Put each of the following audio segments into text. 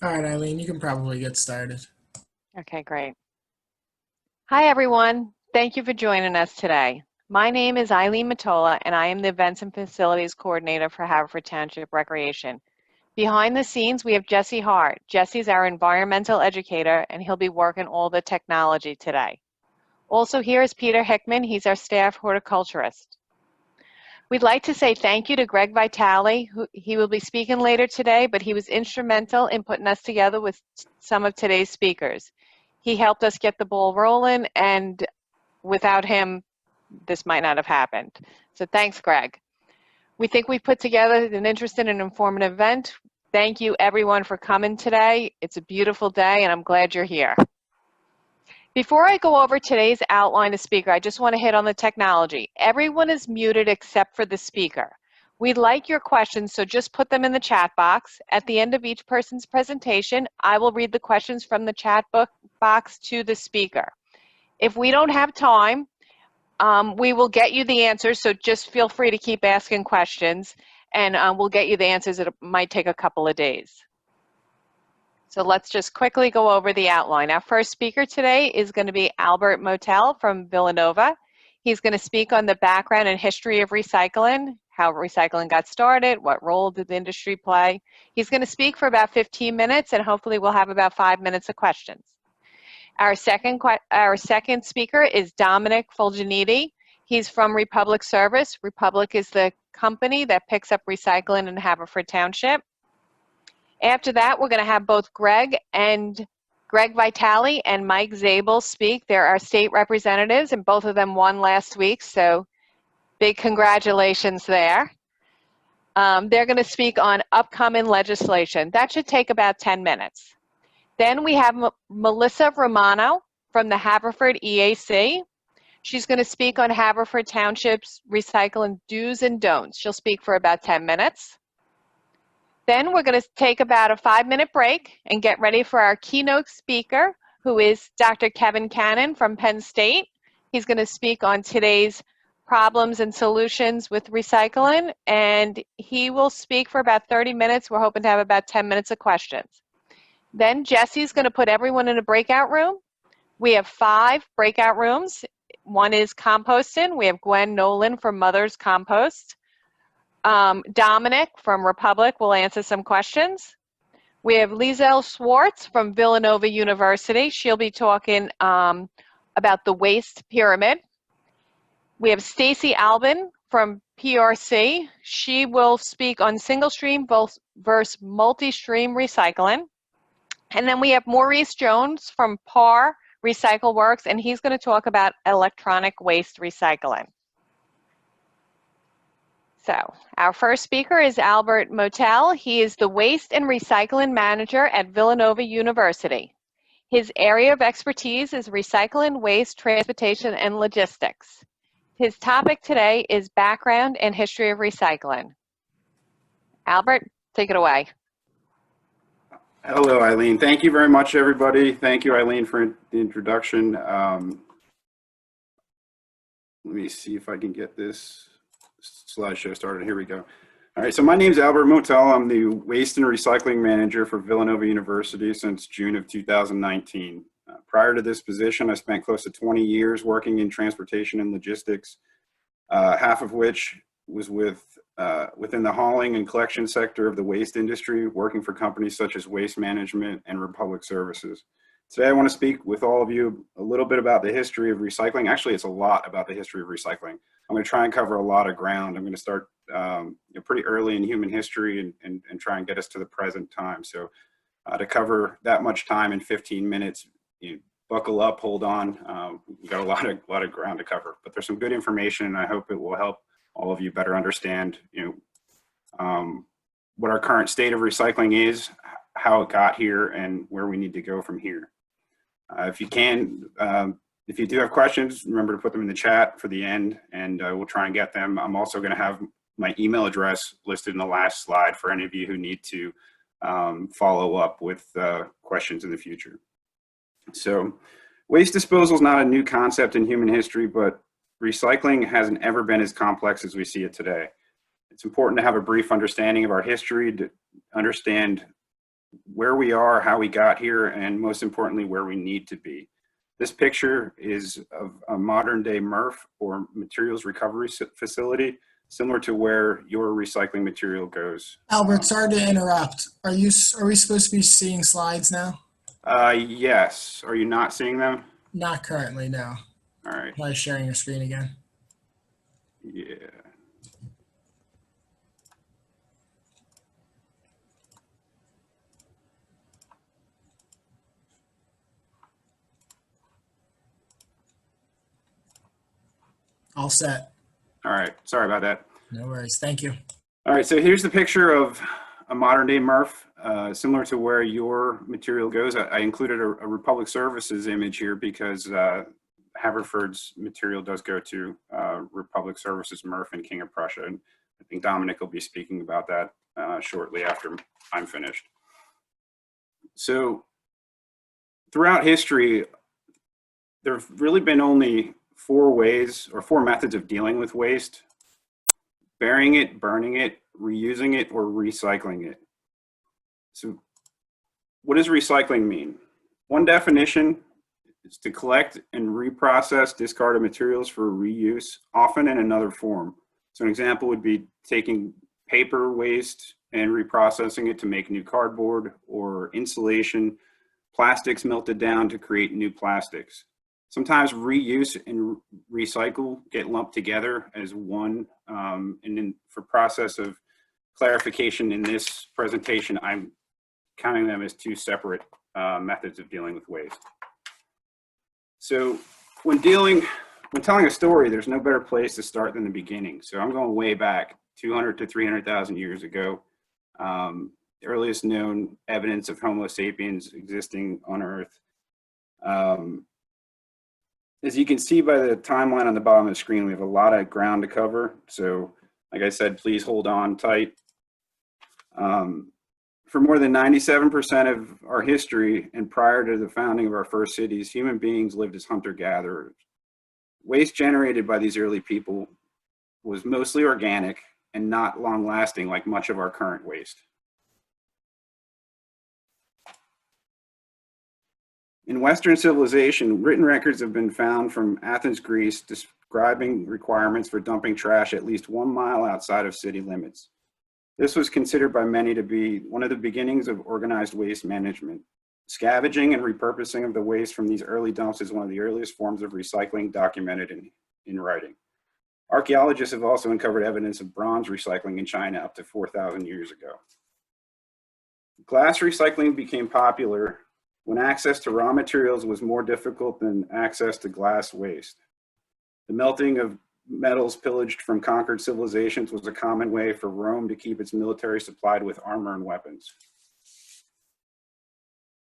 All right, Eileen, you can probably get started. Okay, great. Hi, everyone. Thank you for joining us today. My name is Eileen Matola, and I am the Events and Facilities Coordinator for Haverford Township Recreation. Behind the scenes, we have Jesse Hart. Jesse's our environmental educator, and he'll be working all the technology today. Also here is Peter Hickman. He's our staff horticulturist. We'd like to say thank you to Greg Vitale. He will be speaking later today, but he was instrumental in putting us together with some of today's speakers. He helped us get the ball rolling, and without him, this might not have happened. So thanks, Greg. We think we put together an interesting and informative event. Thank you, everyone, for coming today. It's a beautiful day, and I'm glad you're here. Before I go over today's outline of speaker, I just want to hit on the technology. Everyone is muted except for the speaker. We'd like your questions, so just put them in the chat box. At the end of each person's presentation, I will read the questions from the chat box to the speaker. If we don't have time, we will get you the answers, so just feel free to keep asking questions, and we'll get you the answers. It might take a couple of days. So let's just quickly go over the outline. Our first speaker today is going to be Albert Motel from Villanova. He's going to speak on the background and history of recycling, how recycling got started, what role did the industry play. He's going to speak for about 15 minutes, and hopefully we'll have about 5 minutes of questions. Our second speaker is Dominic Fulginiti. He's from Republic Service. Republic is the company that picks up recycling in Haverford Township. After that, we're going to have both Greg Vitale and Mike Zabel speak. They're our state representatives, and both of them won last week, so big congratulations there. They're going to speak on upcoming legislation. That should take about 10 minutes. Then we have Melissa Romano from the Haverford EAC. She's going to speak on Haverford Township's recycling do's and don'ts. She'll speak for about 10 minutes. Then we're going to take about a 5-minute break and get ready for our keynote speaker, who is Dr. Kevin Cannon from Penn State. He's going to speak on today's problems and solutions with recycling, and he will speak for about 30 minutes. We're hoping to have about 10 minutes of questions. Then Jesse's going to put everyone in a breakout room. We have 5 breakout rooms. One is composting. We have Gwen Nolan from Mother's Compost. Dominic from Republic will answer some questions. We have Liesel Schwartz from Villanova University. She'll be talking about the waste pyramid. We have Stacy Albin from PRC. She will speak on single stream versus multi-stream recycling. And then we have Maurice Jones from PAR Recycle Works, and he's going to talk about electronic waste recycling. So our first speaker is Albert Motel. He is the Waste and Recycling Manager at Villanova University. His area of expertise is recycling, waste, transportation, and logistics. His topic today is background and history of recycling. Albert, take it away. Hello, Eileen. Thank you very much, everybody. Thank you, Eileen, for the introduction. Let me see if I can get this slideshow started. Here we go. All right, so my name is Albert Motel. I'm the Waste and Recycling Manager for Villanova University since June of 2019. Prior to this position, I spent close to 20 years working in transportation and logistics, half of which was within the hauling and collection sector of the waste industry, working for companies such as Waste Management and Republic Services. Today, I want to speak with all of you a little bit about the history of recycling. Actually, it's a lot about the history of recycling. I'm going to try and cover a lot of ground. I'm going to start pretty early in human history and try and get us to the present time. So to cover that much time in 15 minutes, buckle up, hold on. We've got a lot of ground to cover, but there's some good information, and I hope it will help all of you better understand what our current state of recycling is, how it got here, and where we need to go from here. If you do have questions, remember to put them in the chat for the end, and we'll try and get them. I'm also going to have my email address listed in the last slide for any of you who need to follow up with questions in the future. So waste disposal is not a new concept in human history, but recycling hasn't ever been as complex as we see it today. It's important to have a brief understanding of our history to understand where we are, how we got here, and most importantly, where we need to be. This picture is of a modern day MRF, or materials recovery facility, similar to where your recycling material goes. Albert, sorry to interrupt. Are we supposed to be seeing slides now? Yes. Are you not seeing them? Not currently, no. All right. Try sharing your screen again. Yeah. All set. All right. Sorry about that. No worries. Thank you. All right. So here's the picture of a modern day MRF, similar to where your material goes. I included a Republic Services image here because Haverford's material does go to Republic Services MRF in King of Prussia. And I think Dominic will be speaking about that shortly after I'm finished. So throughout history, there have really been only four methods of dealing with waste: burying it, burning it, reusing it, or recycling it. So what does recycling mean? One definition is to collect and reprocess discarded materials for reuse, often in another form. So an example would be taking paper waste and reprocessing it to make new cardboard, or insulation, plastics melted down to create new plastics. Sometimes reuse and recycle get lumped together as one. And then for process of clarification in this presentation, I'm counting them as two separate methods of dealing with waste. So when telling a story, there's no better place to start than the beginning. So I'm going way back, 200 to 300,000 years ago. The earliest known evidence of Homo sapiens existing on Earth. As you can see by the timeline on the bottom of the screen, we have a lot of ground to cover. So like I said, please hold on tight. For more than 97% of our history and prior to the founding of our first cities, human beings lived as hunter-gatherers. Waste generated by these early people was mostly organic and not long-lasting like much of our current waste. In Western civilization, written records have been found from Athens, Greece, describing requirements for dumping trash at least 1 mile outside of city limits. This was considered by many to be one of the beginnings of organized waste management. Scavenging and repurposing of the waste from these early dumps is one of the earliest forms of recycling documented in writing. Archaeologists have also uncovered evidence of bronze recycling in China up to 4,000 years ago. Glass recycling became popular when access to raw materials was more difficult than access to glass waste. The melting of metals pillaged from conquered civilizations was a common way for Rome to keep its military supplied with armor and weapons.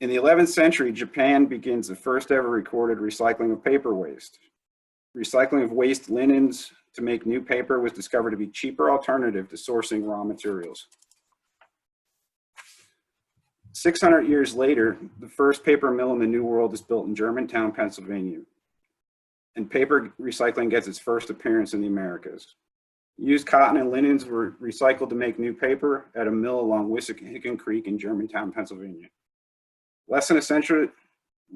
In the 11th century, Japan begins the first ever recorded recycling of paper waste. Recycling of waste linens to make new paper was discovered to be a cheaper alternative to sourcing raw materials. 600 years later, the first paper mill in the New World is built in Germantown, Pennsylvania. And paper recycling gets its first appearance in the Americas. Used cotton and linens were recycled to make new paper at a mill along Wissahickon Creek in Germantown, Pennsylvania. Less than a century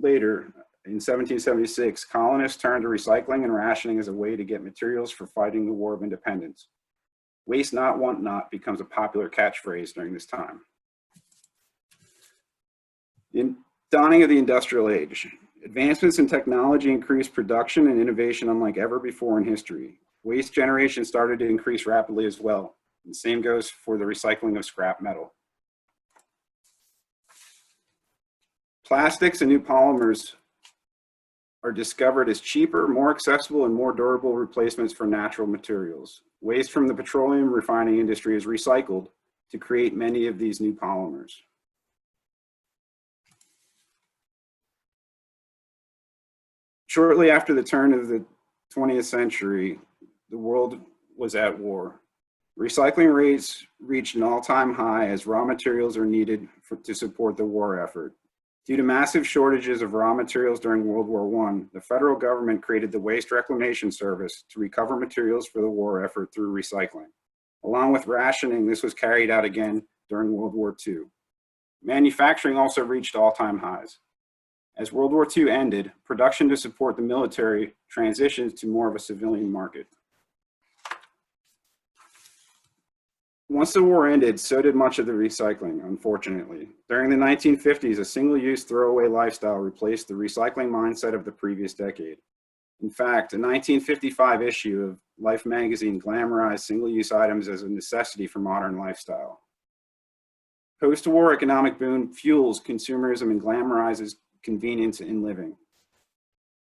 later, in 1776, colonists turned to recycling and rationing as a way to get materials for fighting the War of Independence. Waste not, want not becomes a popular catchphrase during this time. The dawning of the industrial age. Advancements in technology increased production and innovation unlike ever before in history. Waste generation started to increase rapidly as well. The same goes for the recycling of scrap metal. Plastics and new polymers are discovered as cheaper, more accessible, and more durable replacements for natural materials. Waste from the petroleum refining industry is recycled to create many of these new polymers. Shortly after the turn of the 20th century, the world was at war. Recycling rates reached an all-time high as raw materials are needed to support the war effort. Due to massive shortages of raw materials during World War I, the federal government created the Waste Reclamation Service to recover materials for the war effort through recycling. Along with rationing, this was carried out again during World War II. Manufacturing also reached all-time highs. As World War II ended, production to support the military transitioned to more of a civilian market. Once the war ended, so did much of the recycling, unfortunately. During the 1950s, a single-use throwaway lifestyle replaced the recycling mindset of the previous decade. In fact, a 1955 issue of Life magazine glamorized single-use items as a necessity for modern lifestyle. Post-war economic boom fuels consumerism and glamorizes convenience in living.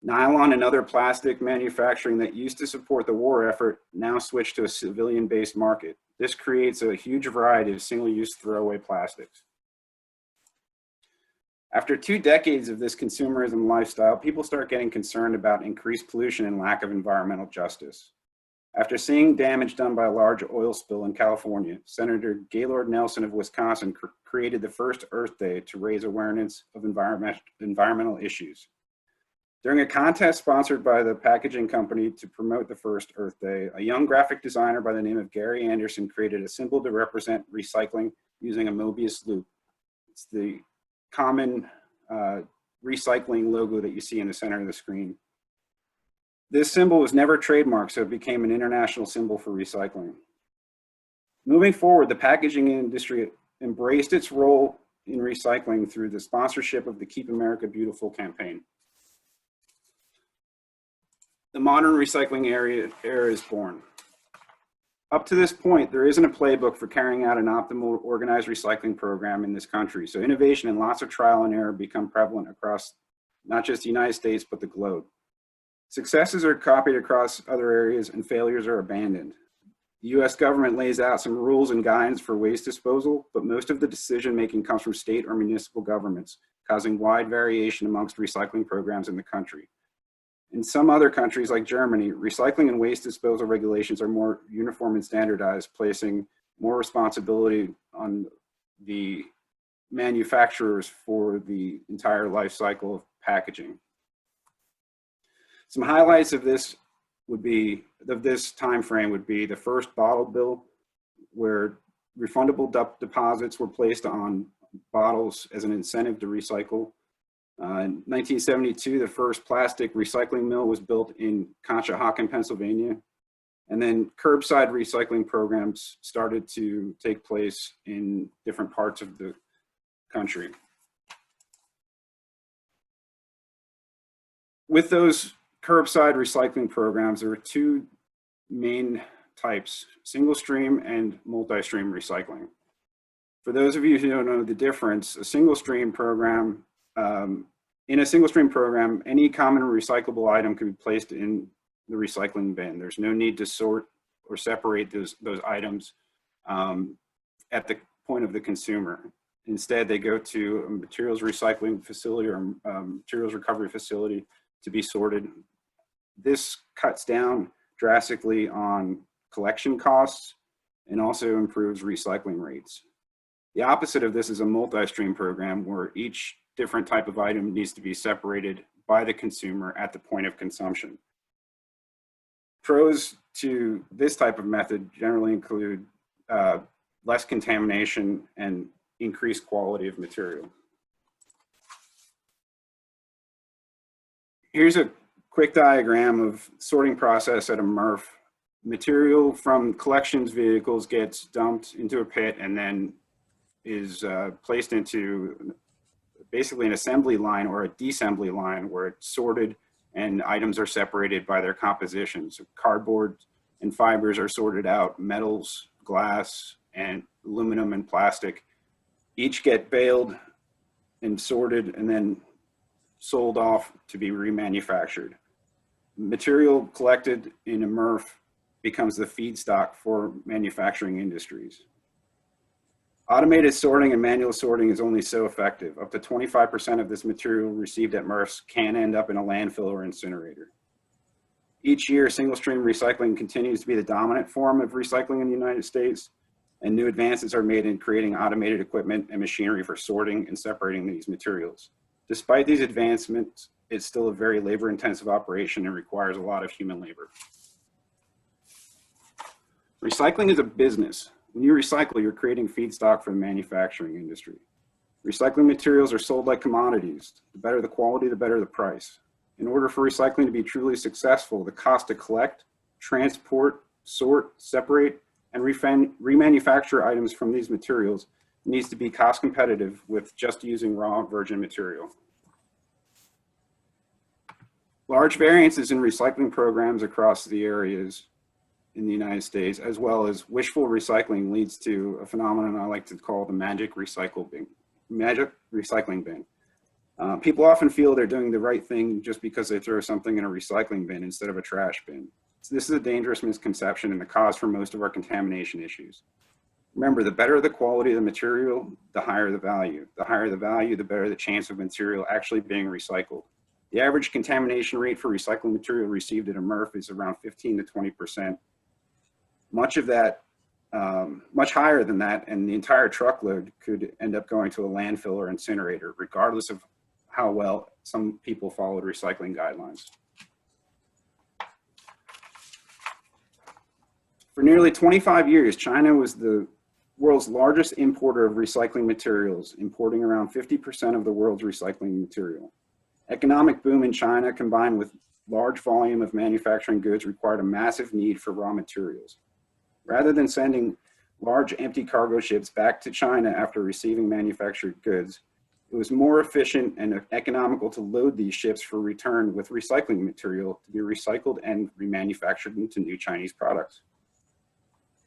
Nylon and other plastic manufacturing that used to support the war effort now switched to a civilian-based market. This creates a huge variety of single-use throwaway plastics. After 2 decades of this consumerism lifestyle, people start getting concerned about increased pollution and lack of environmental justice. After seeing damage done by a large oil spill in California, Senator Gaylord Nelson of Wisconsin created the first Earth Day to raise awareness of environmental issues. During a contest sponsored by the packaging company to promote the first Earth Day, a young graphic designer by the name of Gary Anderson created a symbol to represent recycling using a Mobius loop. It's the common recycling logo that you see in the center of the screen. This symbol was never trademarked, so it became an international symbol for recycling. Moving forward, the packaging industry embraced its role in recycling through the sponsorship of the Keep America Beautiful campaign. The modern recycling era is born. Up to this point, there isn't a playbook for carrying out an optimal organized recycling program in this country, so innovation and lots of trial and error become prevalent across not just the United States, but the globe. Successes are copied across other areas and failures are abandoned. The US government lays out some rules and guidance for waste disposal, but most of the decision-making comes from state or municipal governments, causing wide variation amongst recycling programs in the country. In some other countries like Germany, recycling and waste disposal regulations are more uniform and standardized, placing more responsibility on the manufacturers for the entire life cycle of packaging. Some highlights of this time frame would be the first bottle bill, where refundable deposits were placed on bottles as an incentive to recycle. In 1972, the first plastic recycling mill was built in Conshohocken, Pennsylvania. And then curbside recycling programs started to take place in different parts of the country. With those curbside recycling programs, there are 2 main types: single stream and multi-stream recycling. For those of you who don't know the difference, a single stream program, in a single stream program, any common recyclable item can be placed in the recycling bin. There's no need to sort or separate those items at the point of the consumer. Instead, they go to a materials recycling facility or materials recovery facility to be sorted. This cuts down drastically on collection costs and also improves recycling rates. The opposite of this is a multi-stream program where each different type of item needs to be separated by the consumer at the point of consumption. Pros to this type of method generally include less contamination and increased quality of material. Here's a quick diagram of sorting process at a MRF. Material from collections vehicles gets dumped into a pit and then is placed into basically an assembly line or a deassembly line where it's sorted and items are separated by their composition. So cardboard and fibers are sorted out, metals, glass, and aluminum and plastic each get baled and sorted and then sold off to be remanufactured. Material collected in a MRF becomes the feedstock for manufacturing industries. Automated sorting and manual sorting is only so effective. Up to 25% of this material received at MRFs can end up in a landfill or incinerator. Each year, single stream recycling continues to be the dominant form of recycling in the United States, and new advances are made in creating automated equipment and machinery for sorting and separating these materials. Despite these advancements, it's still a very labor-intensive operation and requires a lot of human labor. Recycling is a business. When you recycle, you're creating feedstock for the manufacturing industry. Recycling materials are sold like commodities. The better the quality, the better the price. In order for recycling to be truly successful, the cost to collect, transport, sort, separate, and remanufacture items from these materials needs to be cost competitive with just using raw virgin material. Large variances in recycling programs across the areas in the United States, as well as wishful recycling, leads to a phenomenon I like to call the magic recycling bin. People often feel they're doing the right thing just because they throw something in a recycling bin instead of a trash bin. So this is a dangerous misconception and the cause for most of our contamination issues. Remember, the better the quality of the material, the higher the value. The higher the value, the better the chance of material actually being recycled. The average contamination rate for recycled material received at a MRF is around 15 to 20%. Much of that, much higher than that, and the entire truckload could end up going to a landfill or incinerator, regardless of how well some people followed recycling guidelines. For nearly 25 years, China was the world's largest importer of recycling materials, importing around 50% of the world's recycling material. Economic boom in China combined with large volume of manufacturing goods required a massive need for raw materials. Rather than sending large empty cargo ships back to China after receiving manufactured goods, it was more efficient and economical to load these ships for return with recycling material to be recycled and remanufactured into new Chinese products.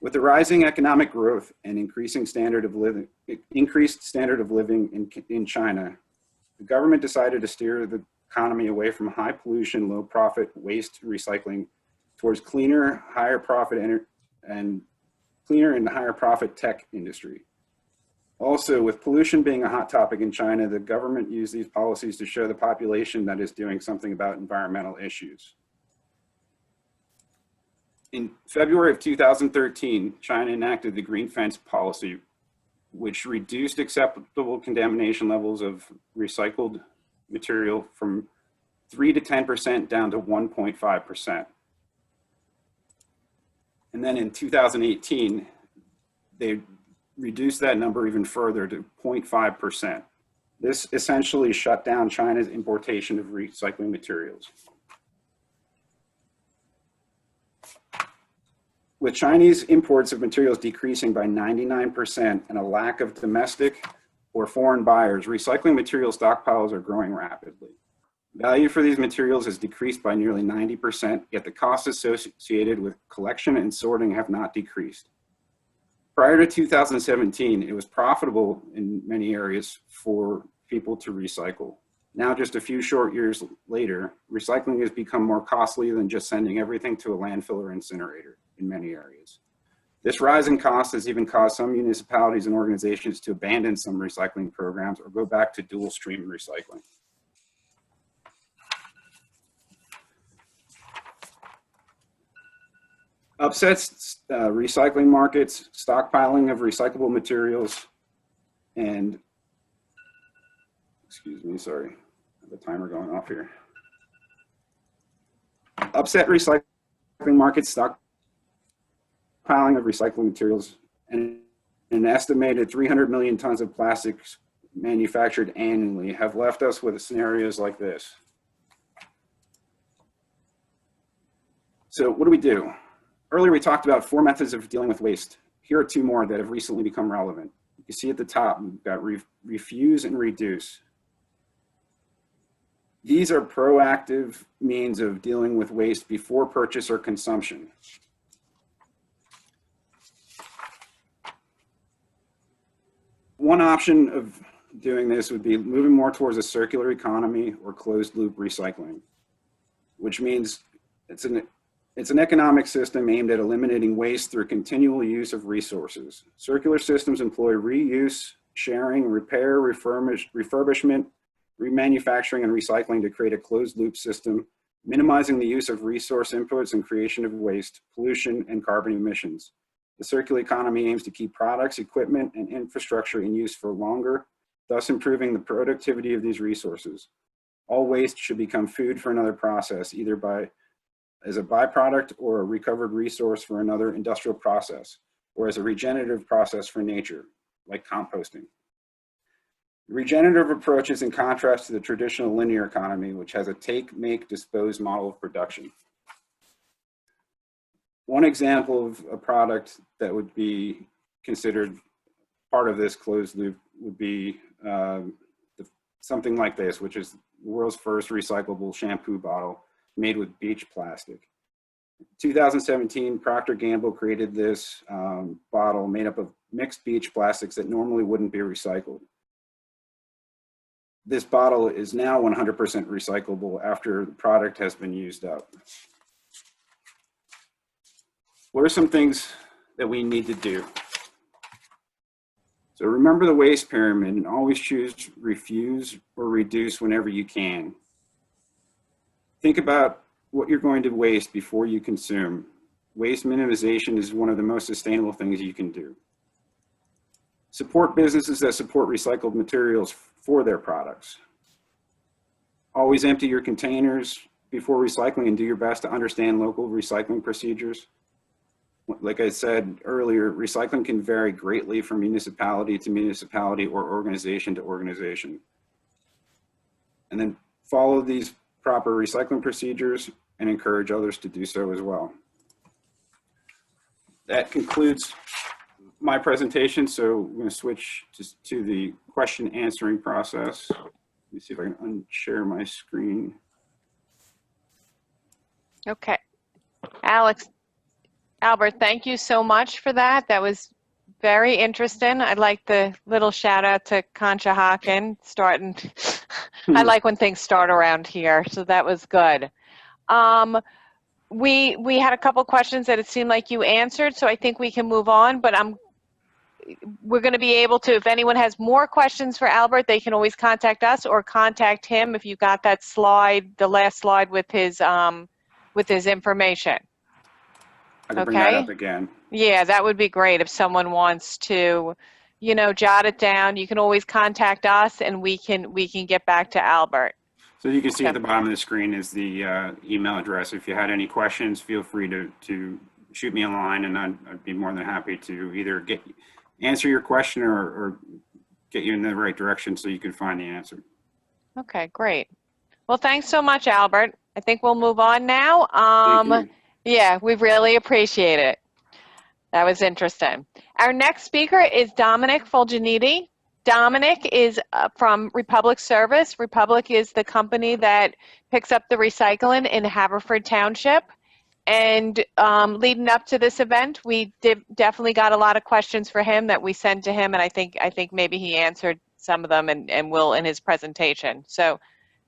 With the rising economic growth and increased standard of living in China, the government decided to steer the economy away from high pollution, low profit waste recycling towards cleaner, higher profit and higher profit tech industry. Also, with pollution being a hot topic in China, the government used these policies to show the population that is doing something about environmental issues. In February of 2013, China enacted the Green Fence policy, which reduced acceptable contamination levels of recycled material from 3 to 10% down to 1.5%. And then in 2018, they reduced that number even further to 0.5%. This essentially shut down China's importation of recycling materials. With Chinese imports of materials decreasing by 99% and a lack of domestic or foreign buyers, recycling material stockpiles are growing rapidly. Value for these materials has decreased by nearly 90%, yet the costs associated with collection and sorting have not decreased. Prior to 2017, it was profitable in many areas for people to recycle. Now, just a few short years later, recycling has become more costly than just sending everything to a landfill or incinerator in many areas. This rise in cost has even caused some municipalities and organizations to abandon some recycling programs or go back to dual stream recycling. Upsets recycling markets, stockpiling of recyclable materials, and, excuse me, sorry, I have a timer going off here. Upset recycling markets, stockpiling of recyclable materials, and an estimated 300 million tons of plastics manufactured annually have left us with scenarios like this. So what do we do? Earlier, we talked about 4 methods of dealing with waste. Here are 2 more that have recently become relevant. You see at the top, we've got refuse and reduce. These are proactive means of dealing with waste before purchase or consumption. One option of doing this would be moving more towards a circular economy or closed loop recycling, which means it's an economic system aimed at eliminating waste through continual use of resources. Circular systems employ reuse, sharing, repair, refurbishment, remanufacturing, and recycling to create a closed loop system, minimizing the use of resource inputs and creation of waste, pollution, and carbon emissions. The circular economy aims to keep products, equipment, and infrastructure in use for longer, thus improving the productivity of these resources. All waste should become food for another process, either as a byproduct or a recovered resource for another industrial process, or as a regenerative process for nature, like composting. Regenerative approach is in contrast to the traditional linear economy, which has a take, make, dispose model of production. One example of a product that would be considered part of this closed loop would be something like this, which is the world's first recyclable shampoo bottle made with beach plastic. In 2017, Procter & Gamble created this bottle made up of mixed beach plastics that normally wouldn't be recycled. This bottle is now 100% recyclable after the product has been used up. What are some things that we need to do? So remember the waste pyramid and always choose refuse or reduce whenever you can. Think about what you're going to waste before you consume. Waste minimization is one of the most sustainable things you can do. Support businesses that support recycled materials for their products. Always empty your containers before recycling and do your best to understand local recycling procedures. Like I said earlier, recycling can vary greatly from municipality to municipality or organization to organization. And then follow these proper recycling procedures and encourage others to do so as well. That concludes my presentation, so we're going to switch to the question answering process. Let me see if I can unshare my screen. Okay. Albert, thank you so much for that. That was very interesting. I'd like the little shout out to Conshohocken starting. I like when things start around here, so that was good. We had a couple questions that it seemed like you answered, so I think we can move on, but we're going to be able to, if anyone has more questions for Albert, they can always contact us or contact him if you got that slide, the last slide with his information. I can bring that up again. Yeah, that would be great if someone wants to, you know, jot it down. You can always contact us and we can get back to Albert. So you can see at the bottom of the screen is the email address. If you had any questions, feel free to shoot me a line and I'd be more than happy to either answer your question or get you in the right direction so you can find the answer. Okay, great. Well, thanks so much, Albert. I think we'll move on now. Thank you. Yeah, we really appreciate it. That was interesting. Our next speaker is Dominic Fulginiti. Dominic is from Republic Service. Republic is the company that picks up the recycling in Haverford Township. And leading up to this event, we definitely got a lot of questions for him that we sent to him, and I think maybe he answered some of them and will in his presentation. So,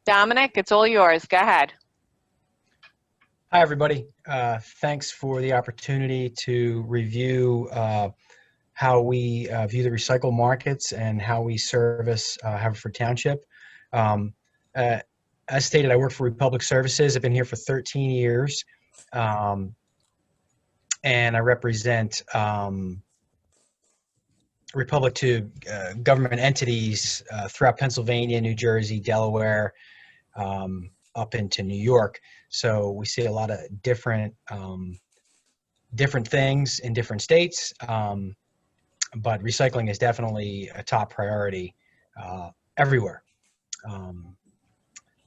Dominic, it's all yours. Go ahead. Hi, everybody. Thanks for the opportunity to review how we view the recycle markets and how we service Haverford Township. As stated, I work for Republic Services. I've been here for 13 years, and I represent Republic to government entities throughout Pennsylvania, New Jersey, Delaware, up into New York. So we see a lot of different things in different states, but recycling is definitely a top priority everywhere.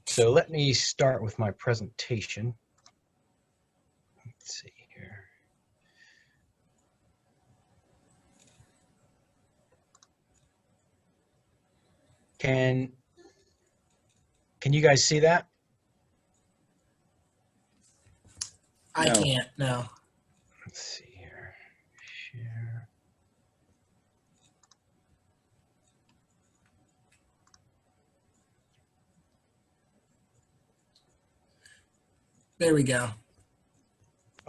So let me start with my presentation. Let's see here. Can you guys see that? I can't, no. Let's see here. Share. There we go.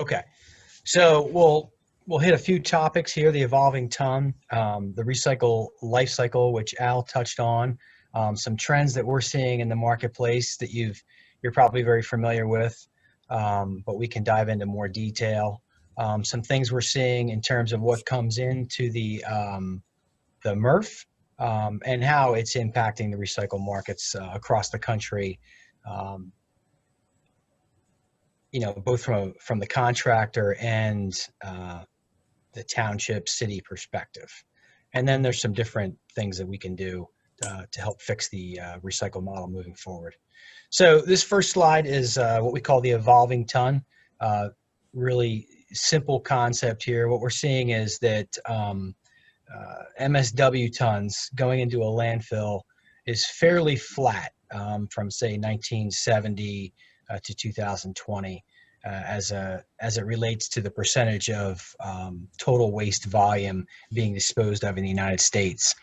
Okay, so we'll hit a few topics here: the evolving ton, the recycle life cycle, which Al touched on, some trends that we're seeing in the marketplace that you're probably very familiar with, but we can dive into more detail. Some things we're seeing in terms of what comes into the MRF and how it's impacting the recycle markets across the country. You know, both from the contractor and the township city perspective. And then there's some different things that we can do to help fix the recycle model moving forward. So this first slide is what we call the evolving ton. Really simple concept here. What we're seeing is that MSW tons going into a landfill is fairly flat from say 1970 to 2020 as it relates to the percentage of total waste volume being disposed of in the United States.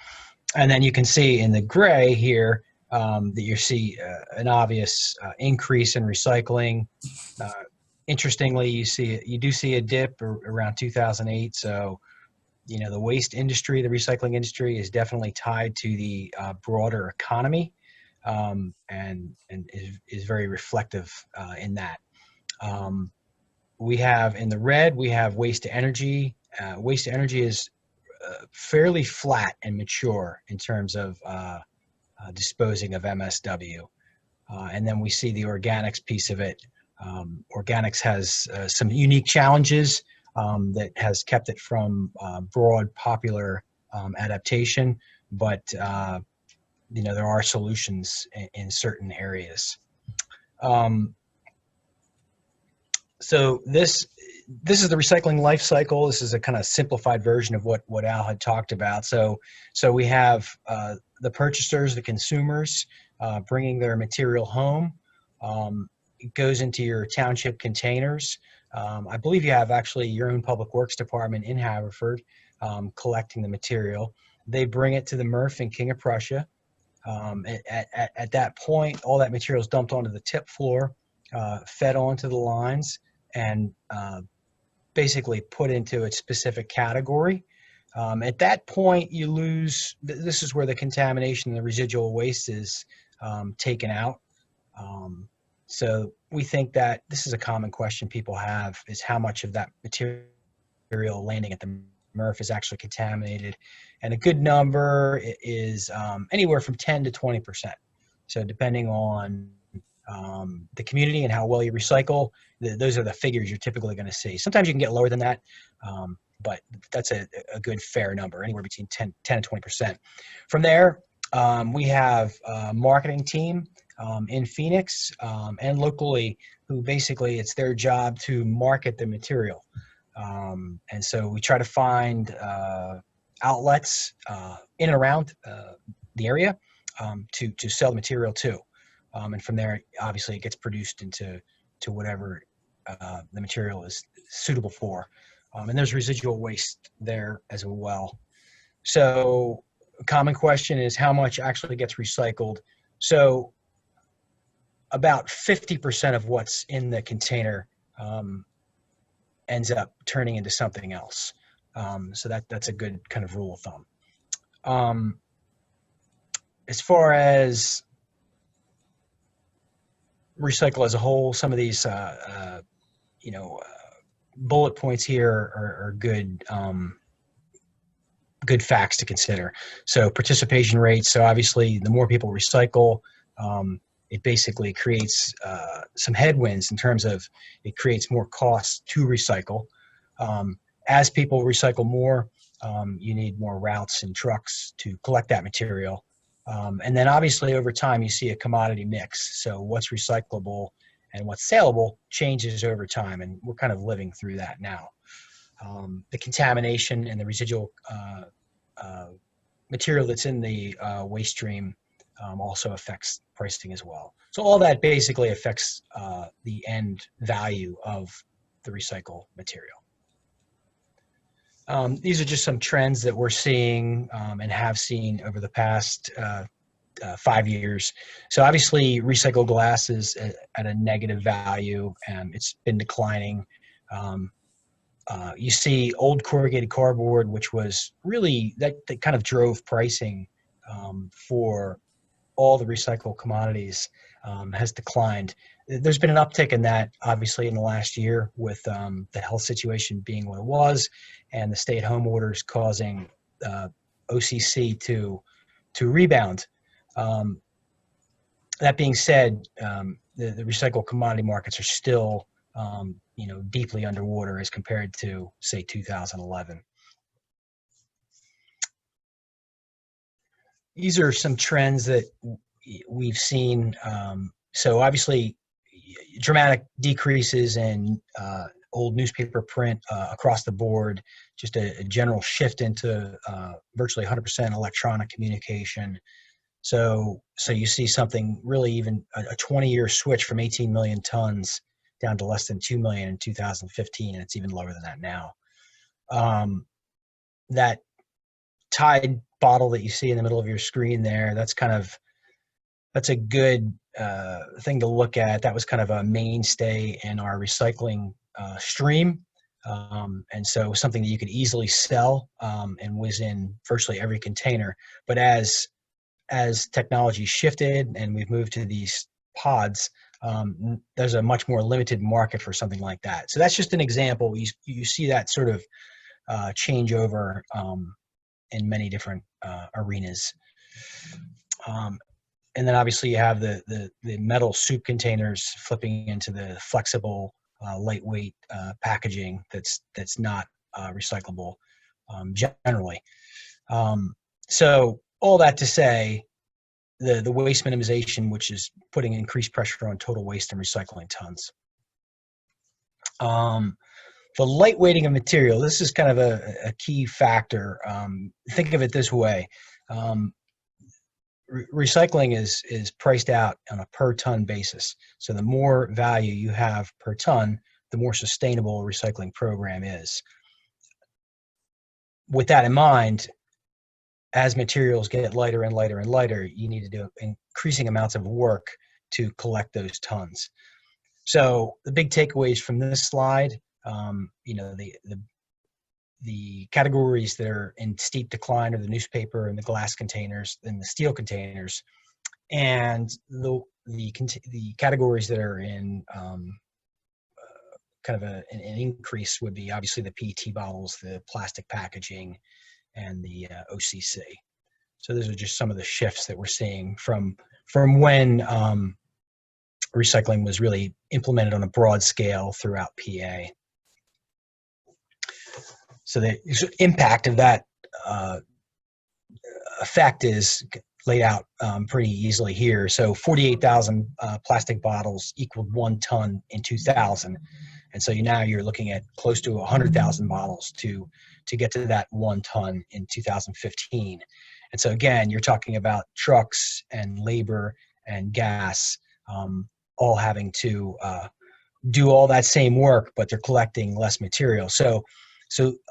And then you can see in the gray here that you see an obvious increase in recycling. Interestingly, you do see a dip around 2008. So, you know, the waste industry, the recycling industry, is definitely tied to the broader economy, and is very reflective in that. We have in the red, we have waste to energy. Waste to energy is fairly flat and mature in terms of disposing of MSW. And then we see the organics piece of it. Organics has some unique challenges that has kept it from broad popular adaptation, but you know, there are solutions in certain areas. So this is the recycling life cycle. This is a kind of simplified version of what Al had talked about. So we have the purchasers, the consumers, bringing their material home. It goes into your township containers. I believe you have actually your own public works department in Haverford collecting the material. They bring it to the MRF in King of Prussia. At that point, all that material is dumped onto the tip floor, fed onto the lines, and basically put into its specific category. At that point, you lose, this is where the contamination and the residual waste is taken out. So we think that this is a common question people have, is how much of that material landing at the MRF is actually contaminated. And a good number is anywhere from 10 to 20%. So depending on the community and how well you recycle, those are the figures you're typically going to see. Sometimes you can get lower than that, but that's a good fair number, anywhere between 10 and 20%. From there, we have a marketing team in Phoenix and locally who basically it's their job to market the material. And so we try to find outlets in and around the area to sell the material to. And from there, obviously, it gets produced into whatever the material is suitable for. And there's residual waste there as well. So a common question is how much actually gets recycled. So about 50% of what's in the container ends up turning into something else. So that's a good kind of rule of thumb. As far as recycle as a whole, some of these bullet points here are good good facts to consider. So participation rates. So obviously, the more people recycle, it basically creates some headwinds in terms of it creates more costs to recycle. As people recycle more, you need more routes and trucks to collect that material. And then obviously over time you see a commodity mix. So what's recyclable and what's saleable changes over time, and we're kind of living through that now. The contamination and the residual material that's in the waste stream also affects pricing as well. So all that basically affects the end value of the recycled material. These are just some trends that we're seeing and have seen over the past 5 years. So obviously recycled glass is at a negative value and it's been declining. You see old corrugated cardboard, which was really, that kind of drove pricing for all the recycled commodities, has declined. There's been an uptick in that, obviously, in the last year with the health situation being what it was and the stay-at-home orders causing OCC to rebound. That being said, the recycled commodity markets are still deeply underwater as compared to, say, 2011. these are some trends that we've seen. So obviously, dramatic decreases in old newspaper print across the board, just a general shift into virtually 100% electronic communication. So you see something really even a 20-year switch from 18 million tons down to less than 2 million in 2015, and it's even lower than that now. That Tide bottle that you see in the middle of your screen there, that's a good thing to look at. That was kind of a mainstay in our recycling stream. And so something that you could easily sell and was in virtually every container. But as technology shifted and we've moved to these pods, there's a much more limited market for something like that. So that's just an example. You see that sort of change over in many different arenas. And then obviously you have the metal soup containers flipping into the flexible, lightweight packaging that's not recyclable generally. So all that to say, the waste minimization, which is putting increased pressure on total waste and recycling tons. The lightweighting of material, this is kind of a key factor. Think of it this way. Recycling is priced out on a per ton basis. So the more value you have per ton, the more sustainable a recycling program is. With that in mind, as materials get lighter and lighter and lighter, you need to do increasing amounts of work to collect those tons. So the big takeaways from this slide, the categories that are in steep decline are the newspaper and the glass containers and the steel containers, and the categories that are in kind of an increase would be obviously the PET bottles, the plastic packaging, and the OCC. So those are just some of the shifts that we're seeing from when recycling was really implemented on a broad scale throughout PA. So the impact of that effect is laid out pretty easily here. So 48,000 plastic bottles equaled 1 ton in 2000. And so now you're looking at close to 100,000 bottles to get to that 1 ton in 2015. And so again, you're talking about trucks and labor and gas all having to do all that same work, but they're collecting less material. So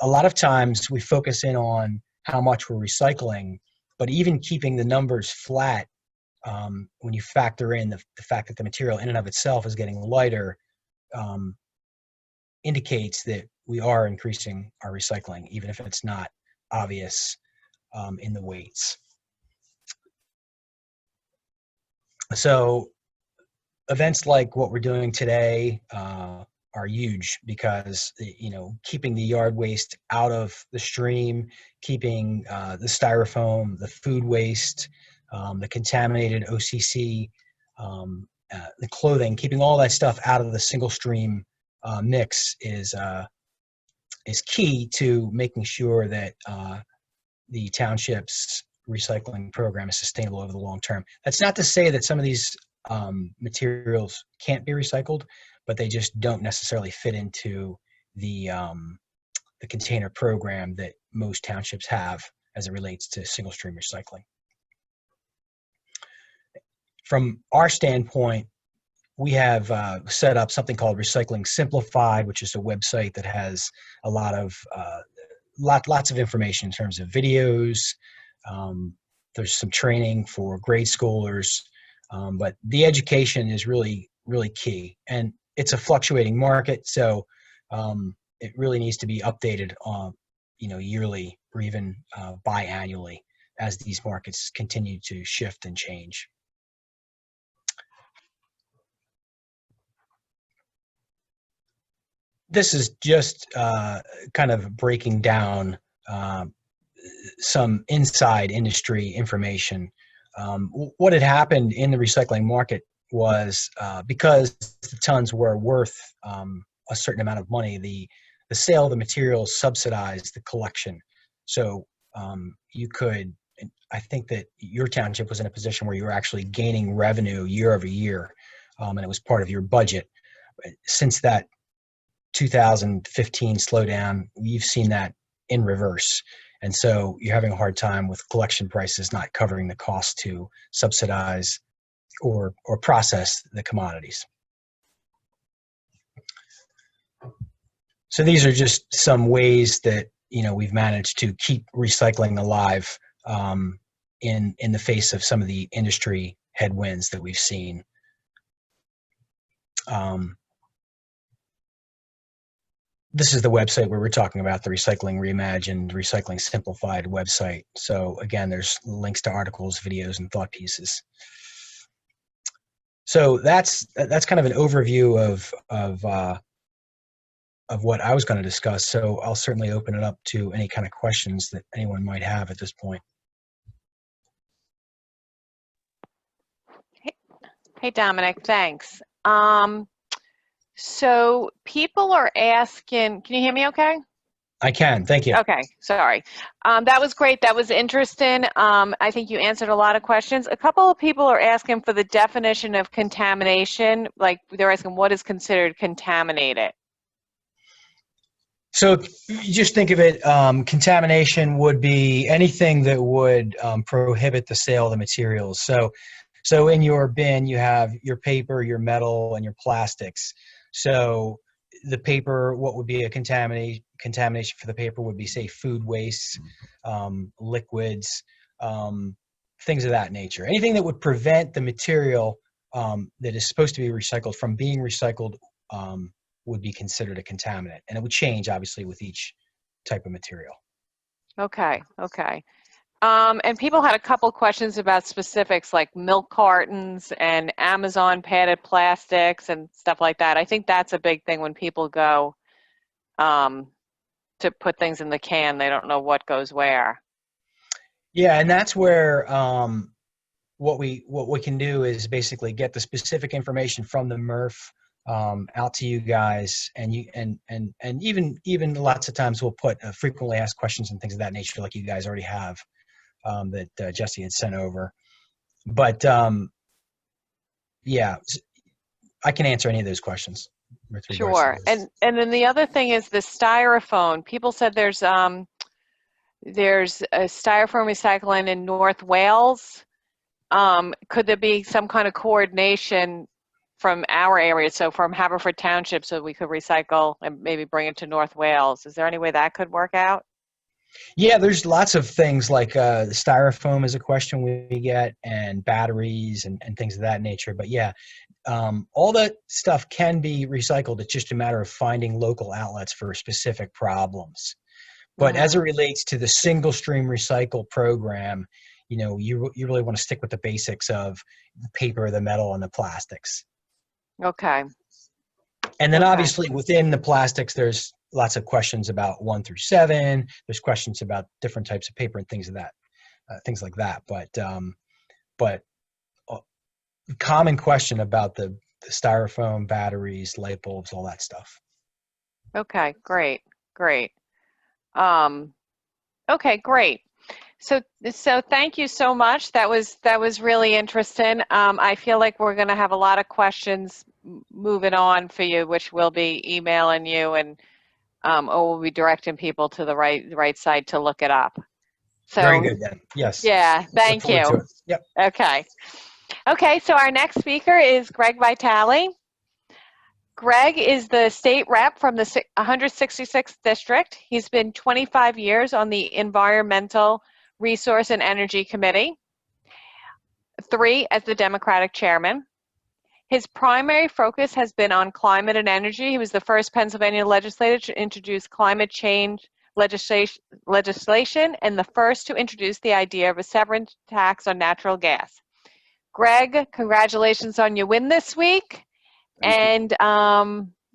a lot of times we focus in on how much we're recycling, but even keeping the numbers flat, when you factor in the fact that the material in and of itself is getting lighter, indicates that we are increasing our recycling, even if it's not obvious in the weights. So events like what we're doing today are huge because, keeping the yard waste out of the stream, keeping the styrofoam, the food waste, the contaminated OCC, the clothing, keeping all that stuff out of the single stream mix is key to making sure that the township's recycling program is sustainable over the long term. That's not to say that some of these materials can't be recycled, but they just don't necessarily fit into the container program that most townships have as it relates to single stream recycling. From our standpoint, we have set up something called Recycling Simplified, which is a website that has a lot of lots of information in terms of videos. There's some training for grade schoolers, but the education is really, really key. And it's a fluctuating market, so it really needs to be updated yearly or even biannually as these markets continue to shift and change. This is just kind of breaking down some inside industry information. What had happened in the recycling market was because the tons were worth a certain amount of money, the sale of the materials subsidized the collection. So you could I think that your township was in a position where you were actually gaining revenue year over year, and it was part of your budget. Since that 2015 slowdown, you've seen that in reverse. And so you're having a hard time with collection prices not covering the cost to subsidize or process the commodities. So these are just some ways that, you know, we've managed to keep recycling alive in the face of some of the industry headwinds that we've seen. This is the website where we're talking about the Recycling Reimagined, Recycling Simplified website. So again, there's links to articles, videos, and thought pieces. So that's kind of an overview of what I was going to discuss. So I'll certainly open it up to any kind of questions that anyone might have at this point. Hey, Dominic, thanks. So people are asking, can you hear me okay? I can, thank you. Okay, sorry. That was great. That was interesting. I think you answered a lot of questions. A couple of people are asking for the definition of contamination. Like they're asking what is considered contaminated. So you just think of it, contamination would be anything that would prohibit the sale of the materials. So in your bin, you have your paper, your metal, and your plastics. So the paper, what would be a contamination for the paper would be, say, food waste, liquids, things of that nature. Anything that would prevent the material that is supposed to be recycled from being recycled would be considered a contaminant. And it would change, obviously, with each type of material. Okay, okay. And people had a couple questions about specifics like milk cartons and Amazon padded plastics and stuff like that. I think that's a big thing when people go to put things in the can, they don't know what goes where. Yeah, and that's where what we can do is basically get the specific information from the MRF out to you guys, and even lots of times we'll put frequently asked questions and things of that nature, like you guys already have. That Jesse had sent over. But yeah, I can answer any of those questions. Sure. And then the other thing is the styrofoam. People said there's a styrofoam recycling in North Wales. Could there be some kind of coordination from our area, so from Haverford Township, so we could recycle and maybe bring it to North Wales? Is there any way that could work out? Yeah, there's lots of things like the styrofoam is a question we get, and batteries and things of that nature. But yeah, all that stuff can be recycled. It's just a matter of finding local outlets for specific problems. But as it relates to the single stream recycle program, you know, you really want to stick with the basics of the paper, the metal, and the plastics. Okay. And then obviously within the plastics, there's lots of questions about 1 through 7. There's questions about different types of paper and things of that, things like that. But common question about the styrofoam, batteries, light bulbs, all that stuff. Okay, great, great. Okay, great. So thank you so much. That was really interesting. I feel like we're going to have a lot of questions moving on for you, which we'll be emailing you, and or we'll be directing people to the right site to look it up. So very good then. Yes. Yeah, thank you. Yep. Okay. Okay, so our next speaker is Greg Vitale. Greg is the state rep from the 166th district. He's been 25 years on the Environmental Resource and Energy Committee, 3 as the Democratic chairman. His primary focus has been on climate and energy. He was the first Pennsylvania legislator to introduce climate change legislation and the first to introduce the idea of a severance tax on natural gas. Greg, congratulations on your win this week. And,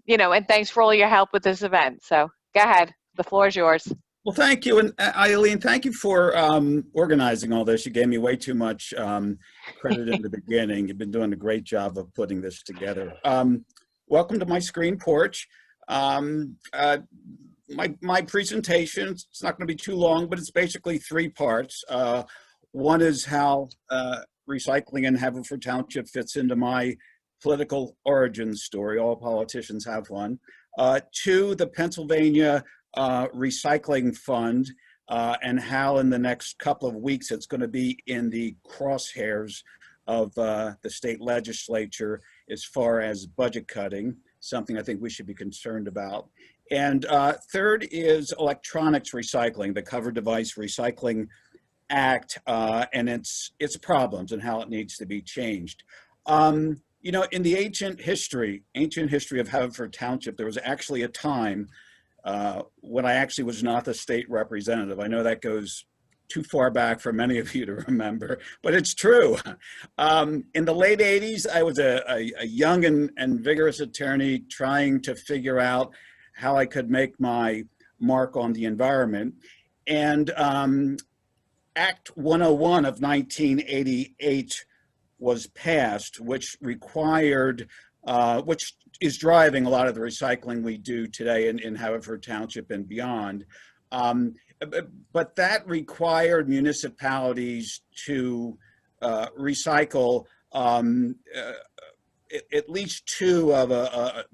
you know, and thanks for all your help with this event. So go ahead, the floor is yours. Well, thank you. And Eileen, thank you for organizing all this. You gave me way too much credit in the beginning. You've been doing a great job of putting this together. Welcome to my screen porch. My presentation, it's not going to be too long, but it's basically 3 parts. One is how recycling in Haverford Township fits into my political origin story. All politicians have one. Two, the Pennsylvania Recycling Fund, and how in the next couple of weeks it's going to be in the crosshairs of the state legislature as far as budget cutting, something I think we should be concerned about. And third is electronics recycling, the Covered Device Recycling Act, and its problems and how it needs to be changed. You know, in the ancient history of Haverford Township, there was actually a time when I actually was not the state representative. I know that goes too far back for many of you to remember, but it's true. In the late 80s, I was a young and vigorous attorney trying to figure out how I could make my mark on the environment. And Act 101 of 1988 was passed, which required, which is driving a lot of the recycling we do today in Haverford Township and beyond. But that required municipalities to recycle at least two of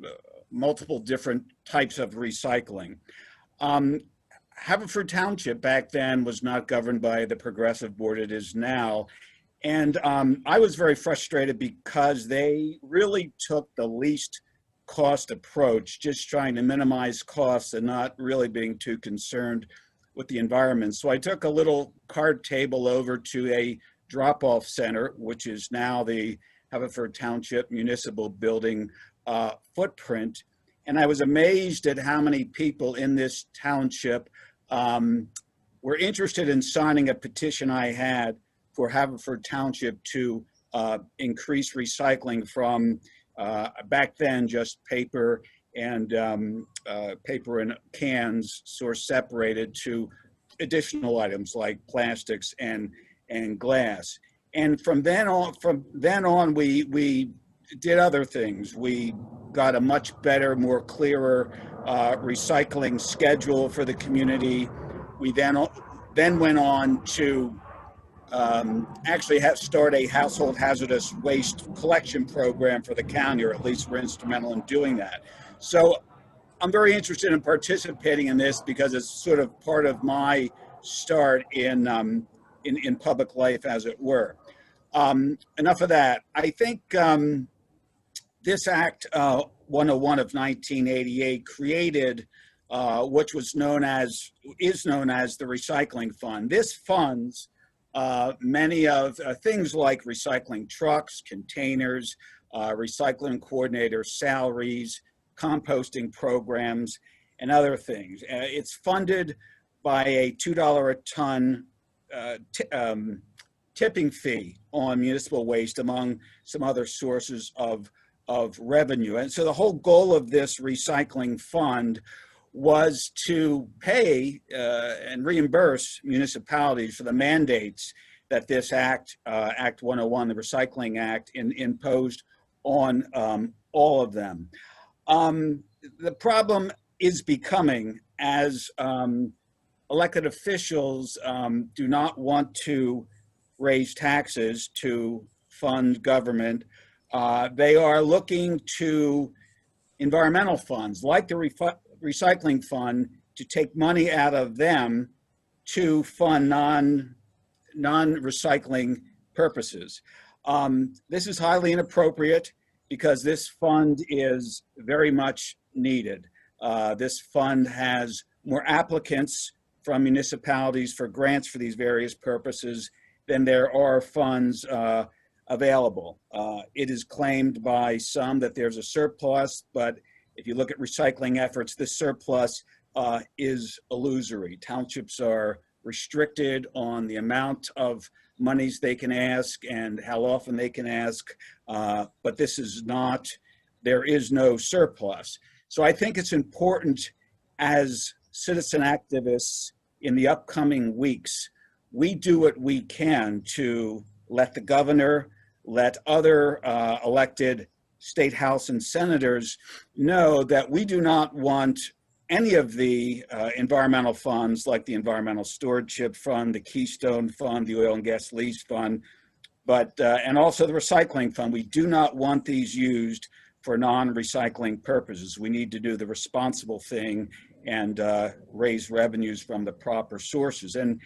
multiple different types of recycling. Haverford Township back then was not governed by the progressive board it is now. And I was very frustrated because they really took the least cost approach, just trying to minimize costs and not really being too concerned with the environment. So I took a little card table over to a drop-off center, which is now the Haverford Township Municipal Building footprint. And I was amazed at how many people in this township were interested in signing a petition I had for Haverford Township to increase recycling from back then just paper and cans source separated to additional items like plastics and glass. And from then on, we did other things. We got a much better, more clearer recycling schedule for the community. We then went on to actually start a household hazardous waste collection program for the county, or at least we're instrumental in doing that. So I'm very interested in participating in this because it's sort of part of my start in public life, as it were. Enough of that. I think this Act 101 of 1988 created which is known as the Recycling Fund. This funds many of things like recycling trucks, containers, recycling coordinators' salaries, composting programs, and other things. It's funded by a $2 a ton tipping fee on municipal waste, among some other sources of revenue. And so the whole goal of this recycling fund was to pay and reimburse municipalities for the mandates that this Act 101, the Recycling Act, imposed on all of them. The problem is becoming, as elected officials do not want to raise taxes to fund government, they are looking to environmental funds like the recycling fund to take money out of them to fund non-recycling purposes. This is highly inappropriate because this fund is very much needed. This fund has more applicants from municipalities for grants for these various purposes than there are funds available. It is claimed by some that there's a surplus, but if you look at recycling efforts, this surplus is illusory. Townships are restricted on the amount of monies they can ask and how often they can ask, but this is not, there is no surplus. So I think it's important as citizen activists in the upcoming weeks, we do what we can to let the governor, let other elected state house and senators know that we do not want any of the environmental funds like the Environmental Stewardship Fund, the Keystone Fund, the Oil and Gas Lease Fund, but and also the Recycling Fund. We do not want these used for non-recycling purposes. We need to do the responsible thing and raise revenues from the proper sources. And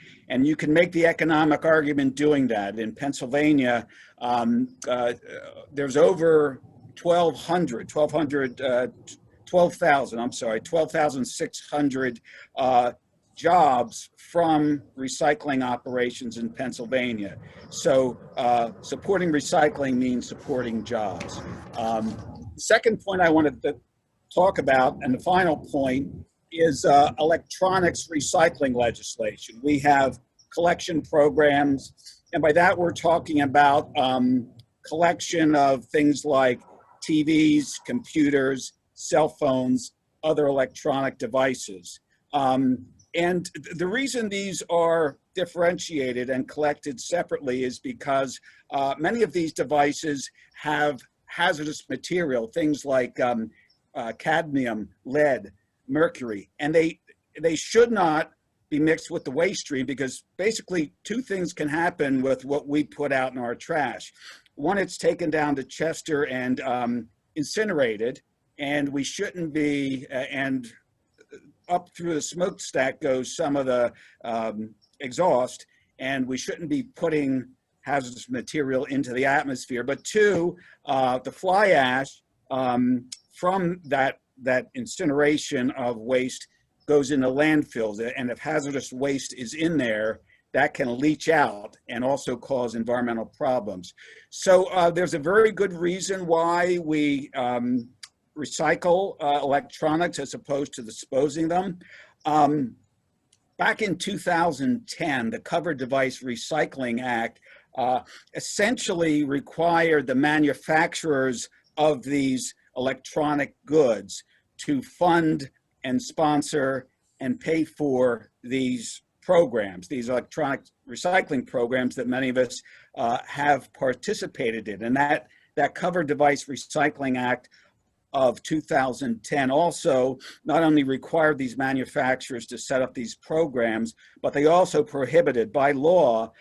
you can make the economic argument doing that. In Pennsylvania, there's over 12,600 jobs from recycling operations in Pennsylvania. So supporting recycling means supporting jobs. Second point I wanted to talk about, and the final point, is electronics recycling legislation. We have collection programs, and by that we're talking about collection of things like TVs, computers, cell phones, other electronic devices. And the reason these are differentiated and collected separately is because many of these devices have hazardous material, things like cadmium, lead, mercury, and they should not be mixed with the waste stream, because basically two things can happen with what we put out in our trash. One, it's taken down to Chester and incinerated, and we shouldn't be, and up through the smokestack goes some of the exhaust, and we shouldn't be putting hazardous material into the atmosphere. But two, the fly ash from that incineration of waste goes into landfills, and if hazardous waste is in there, that can leach out and also cause environmental problems. So there's a very good reason why we recycle electronics as opposed to disposing them. Back in 2010, the Covered Device Recycling Act essentially required the manufacturers of these electronic goods to fund and sponsor and pay for these programs, these electronic recycling programs that many of us have participated in. And that Covered Device Recycling Act of 2010 also not only required these manufacturers to set up these programs, but they also prohibited by law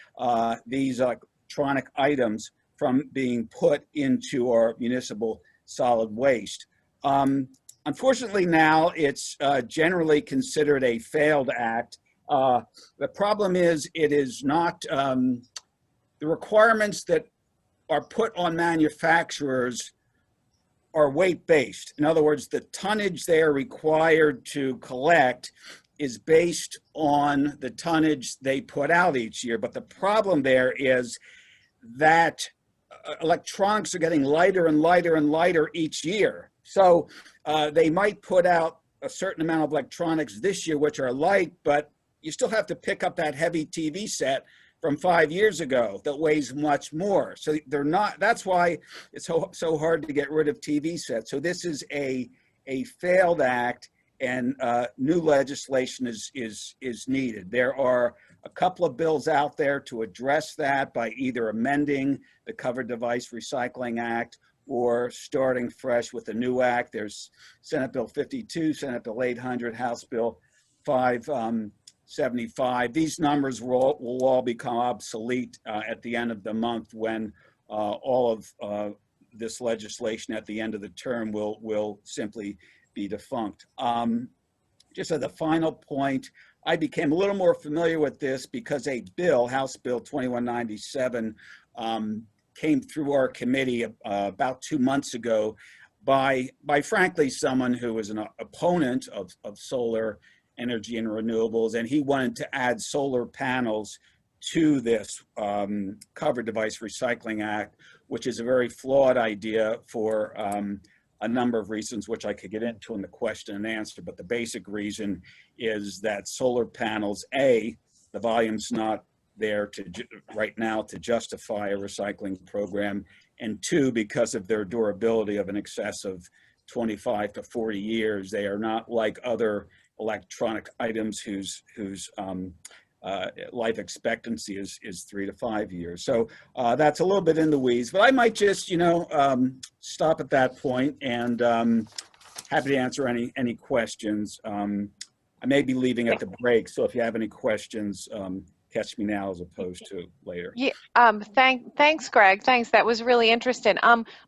these electronic items from being put into our municipal solid waste. Unfortunately now it's generally considered a failed act. The problem is it is not, the requirements that are put on manufacturers are weight-based. In other words, the tonnage they are required to collect is based on the tonnage they put out each year. But the problem there is that electronics are getting lighter and lighter and lighter each year. So they might put out a certain amount of electronics this year, which are light, but you still have to pick up that heavy TV set from 5 years ago that weighs much more. So they're not, that's why it's so hard to get rid of TV sets. So this is a failed act, and new legislation is needed. There are a couple of bills out there to address that by either amending the Covered Device Recycling Act or starting fresh with a new act. There's Senate Bill 52, Senate Bill 800, House Bill 575. These numbers will all become obsolete at the end of the month, when all of this legislation at the end of the term will simply be defunct. Just as a final point, I became a little more familiar with this because a bill, House Bill 2197, came through our committee about 2 months ago by frankly someone who was an opponent of solar energy and renewables, and he wanted to add solar panels to this Covered Device Recycling Act, which is a very flawed idea for a number of reasons, which I could get into in the question and answer. But the basic reason is that solar panels, A, the volume's not there right now to justify a recycling program, and two, because of their durability of in excess of 25 to 40 years, they are not like other electronic items whose life expectancy is 3 to 5 years. So that's a little bit in the weeds, but I might just, stop at that point and happy to answer any questions. I may be leaving at the break, so if you have any questions, catch me now as opposed to later. Yeah, thanks, Greg. Thanks. That was really interesting.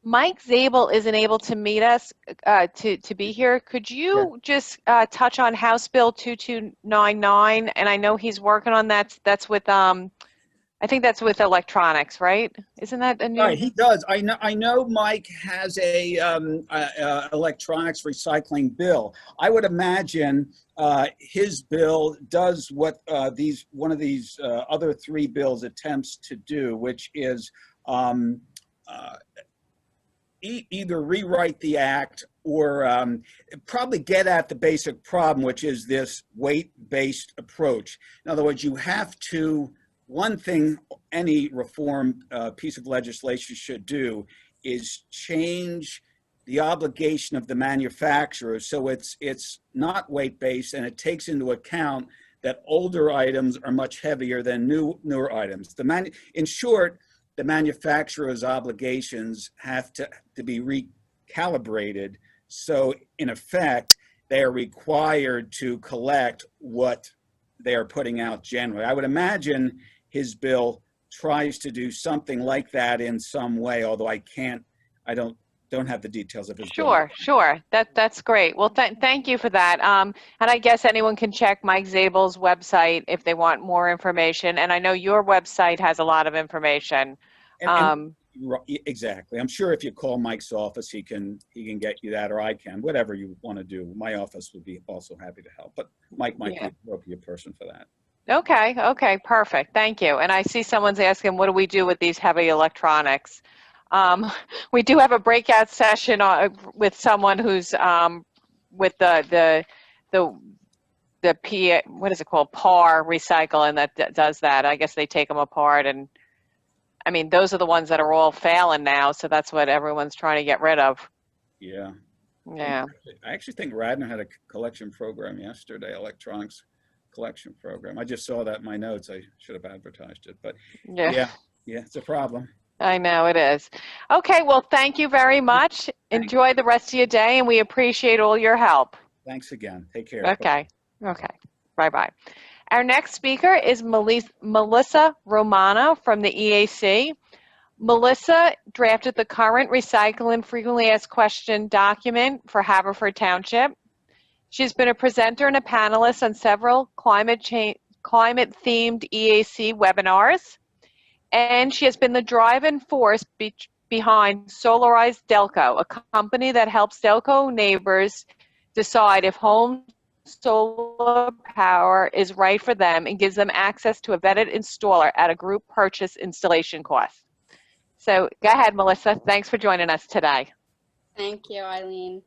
Mike Zabel isn't able to meet us to be here. Could you just touch on House Bill 2299? And I know he's working on that. That's with I think that's with electronics, right? Isn't that a new? Right, he does. I know Mike has a electronics recycling bill. I would imagine his bill does what one of these other three bills attempts to do, which is either rewrite the act or probably get at the basic problem, which is this weight-based approach. In other words, you have to. One thing any reform piece of legislation should do is change the obligation of the manufacturer so it's not weight-based, and it takes into account that older items are much heavier than newer items. In short, the manufacturer's obligations have to be recalibrated, so in effect, they are required to collect what they are putting out generally. I would imagine his bill tries to do something like that in some way, although I don't have the details of his bill. Sure. That's great. Well, thank you for that. And I guess anyone can check Mike Zabel's website if they want more information. And I know your website has a lot of information. Exactly. I'm sure if you call Mike's office, he can get you that, or I can, whatever you want to do. My office would be also happy to help, but Mike might be the appropriate person for that. Okay, perfect. Thank you. And I see someone's asking, what do we do with these heavy electronics? We do have a breakout session with someone who's with the what is it called, PAR recycle, and that does that. I guess they take them apart, and I mean those are the ones that are all failing now, so that's what everyone's trying to get rid of. Yeah. Yeah. I actually think Radnor had a collection program yesterday, electronics collection program. I just saw that in my notes. I should have advertised it, but yeah, it's a problem. I know it is. Okay, well, thank you very much. Enjoy the rest of your day, and we appreciate all your help. Thanks again. Take care. Okay. Bye-bye. Our next speaker is Melissa Romano from the EAC. Melissa drafted the current Recycle and Frequently Asked Question document for Haverford Township. She's been a presenter and a panelist on several climate-themed EAC webinars, and she has been the driving force behind Solarize Delco, a company that helps Delco neighbors decide if home solar power is right for them and gives them access to a vetted installer at a group purchase installation cost. So go ahead, Melissa. Thanks for joining us today. Thank you, Eileen.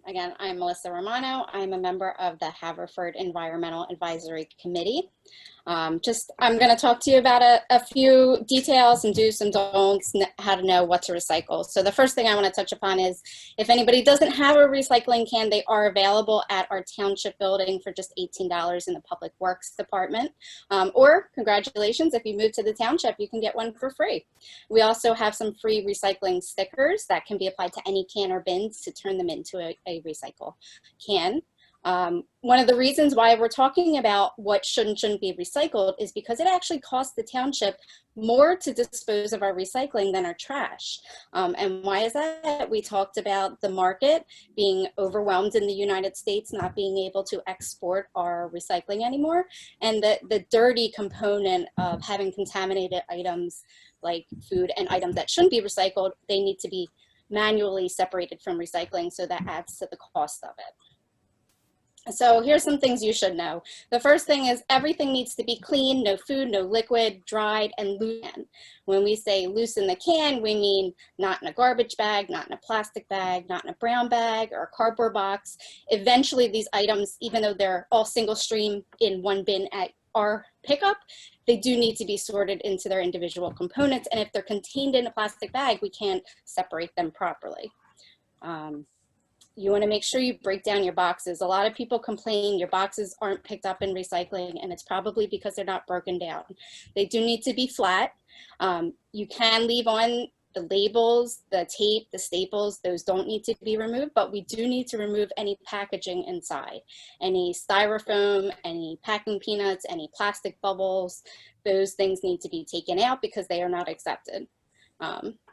Again, I'm Melissa Romano. I'm a member of the Haverford Environmental Advisory Committee. I'm going to talk to you about a few details and do some don'ts, how to know what to recycle. So the first thing I want to touch upon is if anybody doesn't have a recycling can, they are available at our township building for just $18 in the Public Works Department. Or congratulations, if you move to the township, you can get one for free. We also have some free recycling stickers that can be applied to any can or bins to turn them into a recycle can. One of the reasons why we're talking about what shouldn't be recycled is because it actually costs the township more to dispose of our recycling than our trash. And why is that? We talked about the market being overwhelmed in the United States, not being able to export our recycling anymore, and the dirty component of having contaminated items like food and items that shouldn't be recycled, they need to be manually separated from recycling, so that adds to the cost of it. So here's some things you should know. The first thing is everything needs to be clean, no food, no liquid, dried, and loose. When we say loose in the can, we mean not in a garbage bag, not in a plastic bag, not in a brown bag or a cardboard box. Eventually these items, even though they're all single stream in one bin at our pickup, they do need to be sorted into their individual components. And if they're contained in a plastic bag, we can't separate them properly. You want to make sure you break down your boxes. A lot of people complain your boxes aren't picked up in recycling, and it's probably because they're not broken down. They do need to be flat. You can leave on The labels, the tape, the staples, those don't need to be removed, but we do need to remove any packaging inside. Any styrofoam, any packing peanuts, any plastic bubbles, those things need to be taken out because they are not accepted.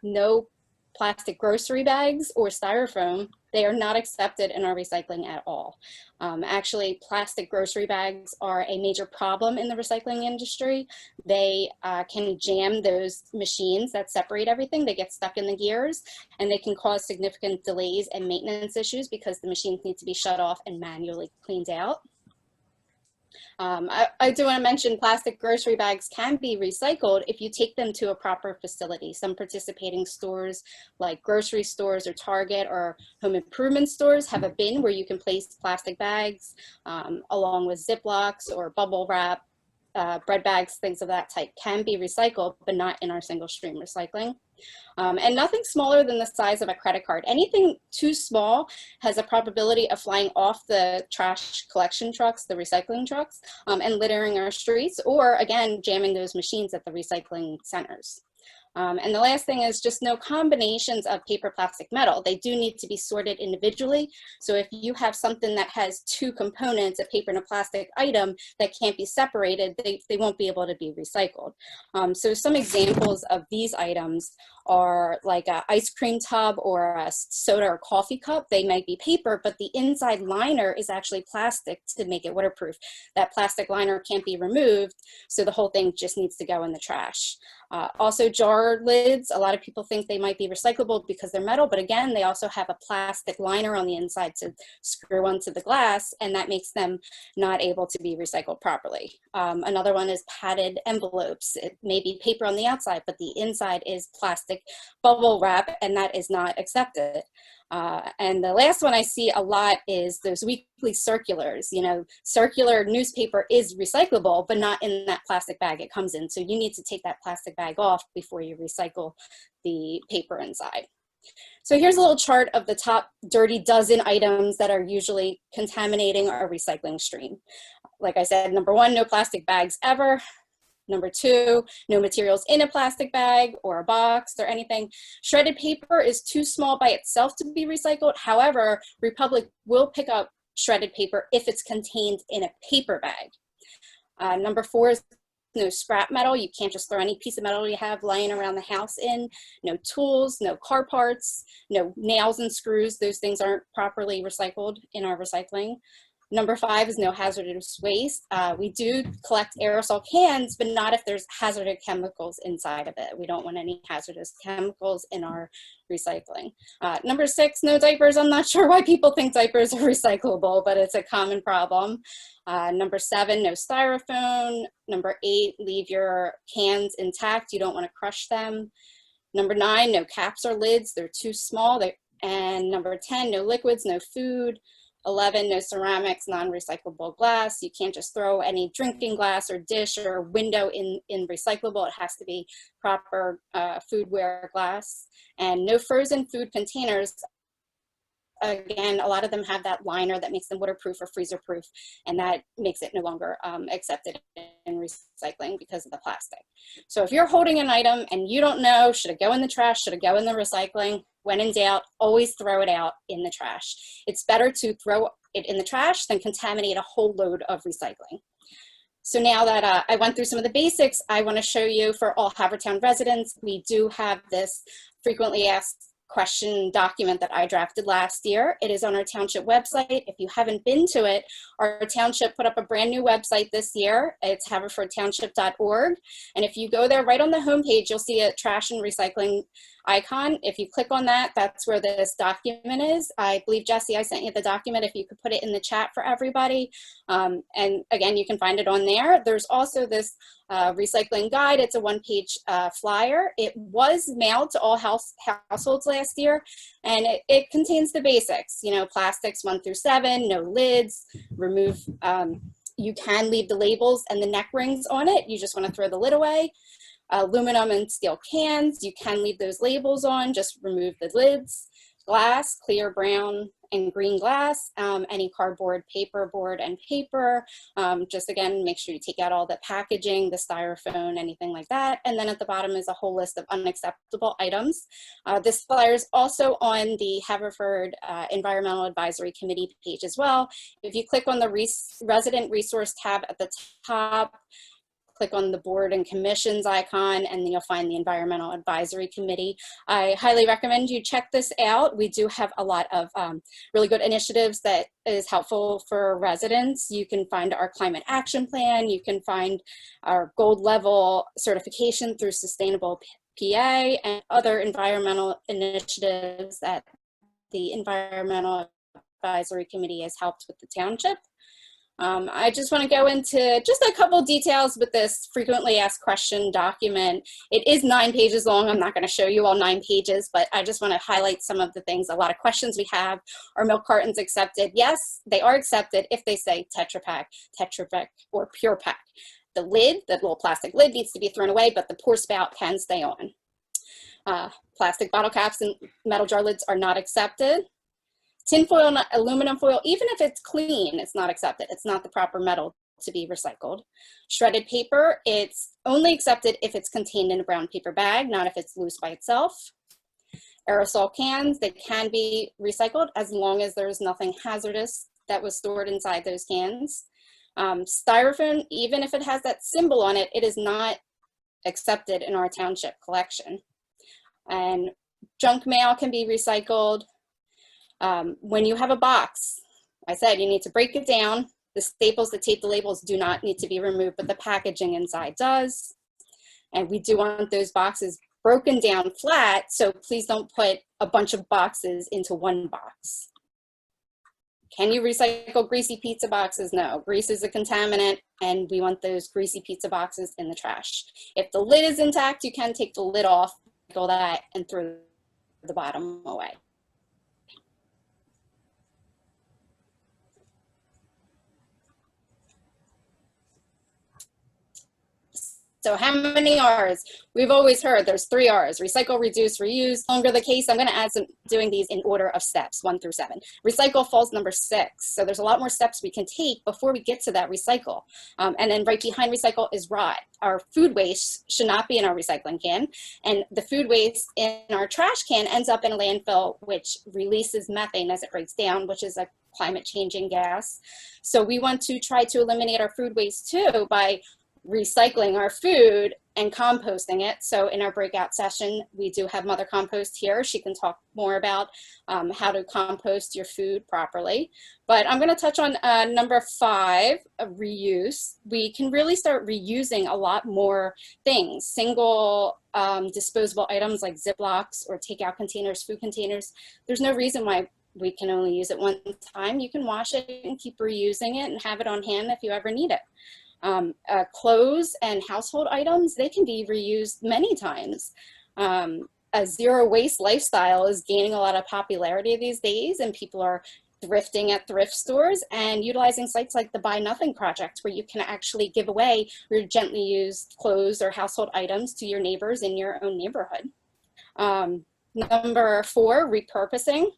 No plastic grocery bags or styrofoam, they are not accepted in our recycling at all. Actually, plastic grocery bags are a major problem in the recycling industry. They can jam those machines that separate everything. They get stuck in the gears, and they can cause significant delays and maintenance issues because the machines need to be shut off and manually cleaned out. I do want to mention plastic grocery bags can be recycled if you take them to a proper facility. Some participating stores like grocery stores or Target or home improvement stores have a bin where you can place plastic bags along with Ziplocs or bubble wrap, bread bags, things of that type can be recycled, but not in our single stream recycling. And nothing smaller than the size of a credit card. Anything too small has a probability of flying off the trash collection trucks, the recycling trucks, and littering our streets, or again, jamming those machines at the recycling centers. And the last thing is just no combinations of paper, plastic, metal. They do need to be sorted individually. So if you have something that has two components, a paper and a plastic item that can't be separated, they won't be able to be recycled. So some examples of these items are like an ice cream tub or a soda or coffee cup. They might be paper, but the inside liner is actually plastic to make it waterproof. That plastic liner can't be removed, so the whole thing just needs to go in the trash. Also jar lids, a lot of people think they might be recyclable because they're metal, but again, they also have a plastic liner on the inside to screw onto the glass, and that makes them not able to be recycled properly. Another one is padded envelopes. It may be paper on the outside, but the inside is plastic bubble wrap, and that is not accepted. And the last one I see a lot is those weekly circulars. You know, circular newspaper is recyclable, but not in that plastic bag it comes in. So you need to take that plastic bag off before you recycle the paper inside. So here's a little chart of the top dirty dozen items that are usually contaminating our recycling stream. Like I said, number one, no plastic bags ever. Number two, no materials in a plastic bag or a box or anything. Shredded paper is too small by itself to be recycled. However, Republic will pick up shredded paper if it's contained in a paper bag. Number four is no scrap metal. You can't just throw any piece of metal you have lying around the house in. No tools, no car parts, no nails and screws. Those things aren't properly recycled in our recycling. Number five is no hazardous waste. We do collect aerosol cans, but not if there's hazardous chemicals inside of it. We don't want any hazardous chemicals in our recycling. Number six, no diapers. I'm not sure why people think diapers are recyclable, but it's a common problem. Number seven, no styrofoam. Number eight, leave your cans intact. You don't want to crush them. Number nine, no caps or lids. They're too small. And number 10, no liquids, no food. 11, no ceramics, non-recyclable glass. You can't just throw any drinking glass or dish or window in recyclable. It has to be proper foodware glass. And no frozen food containers. Again, a lot of them have that liner that makes them waterproof or freezer proof, and that makes it no longer accepted in recycling because of the plastic. So if you're holding an item and you don't know, should it go in the trash, should it go in the recycling, when in doubt, always throw it out in the trash. It's better to throw it in the trash than contaminate a whole load of recycling. So now that I went through some of the basics, I want to show you for all Havertown residents, we do have this frequently asked question document that I drafted last year. It is on our township website. If you haven't been to it, our township put up a brand new website this year. It's haverfordtownship.org. And if you go there, right on the homepage, you'll see a trash and recycling icon. If you click on that, that's where this document is. I believe, Jesse, I sent you the document. If you could put it in the chat for everybody. And again, you can find it on there. There's also this recycling guide. It's a one-page flyer. It was mailed to all households last year, and it contains the basics, you know, plastics 1 through 7, no lids, remove, you can leave the labels and the neck rings on it. You just want to throw the lid away. Aluminum and steel cans, you can leave those labels on, just remove the lids. Glass, clear, brown, and green glass, any cardboard, board, and paper. Just again, make sure you take out all the packaging, the styrofoam, anything like that. And then at the bottom is a whole list of unacceptable items. This flyer is also on the Haverford Environmental Advisory Committee page as well. If you click on the Resident Resource tab at the top, click on the board and commissions icon, and then you'll find the Environmental Advisory Committee. I highly recommend you check this out. We do have a lot of really good initiatives that is helpful for residents. You can find our climate action plan. You can find our gold level certification through Sustainable PA and other environmental initiatives that the Environmental Advisory Committee has helped with the township. I just want to go into just a couple details with this frequently asked question document. It is 9 pages long. I'm not going to show you all 9 pages, but I just want to highlight some of the things. A lot of questions we have. Are milk cartons accepted? Yes, they are accepted if they say Tetra Pak, or Pure Pak. The lid, the little plastic lid, needs to be thrown away, but the pour spout can stay on. Plastic bottle caps and metal jar lids are not accepted. Tin foil and aluminum foil, even if it's clean, it's not accepted. It's not the proper metal to be recycled. Shredded paper, it's only accepted if it's contained in a brown paper bag, not if it's loose by itself. Aerosol cans, they can be recycled as long as there's nothing hazardous that was stored inside those cans. Styrofoam, even if it has that symbol on it, it is not accepted in our township collection. And junk mail can be recycled. When you have a box, I said you need to break it down. The staples that tape the labels do not need to be removed, but the packaging inside does. And we do want those boxes broken down flat, so please don't put a bunch of boxes into one box. Can you recycle greasy pizza boxes? No, grease is a contaminant, and we want those greasy pizza boxes in the trash. If the lid is intact, you can take the lid off, recycle that, and throw the bottom away. So how many R's? We've always heard there's 3 R's: recycle, reduce, reuse. Longer the case, I'm going to add some, doing these in order of steps, 1 through 7. Recycle falls number 6. So there's a lot more steps we can take before we get to that recycle. And then right behind recycle is rot. Our food waste should not be in our recycling can. And the food waste in our trash can ends up in a landfill, which releases methane as it breaks down, which is a climate changing gas. So we want to try to eliminate our food waste too by recycling our food and composting it. So in our breakout session, we do have Mother Compost here. She can talk more about how to compost your food properly. But I'm going to touch on number 5, reuse. We can really start reusing a lot more things. Single disposable items like Ziplocs or takeout containers, food containers. There's no reason why we can only use it one time. You can wash it and keep reusing it and have it on hand if you ever need it. Clothes and household items, they can be reused many times. A zero waste lifestyle is gaining a lot of popularity these days, and people are thrifting at thrift stores and utilizing sites like the Buy Nothing Project, where you can actually give away your gently used clothes or household items to your neighbors in your own neighborhood. Number 4, repurposing.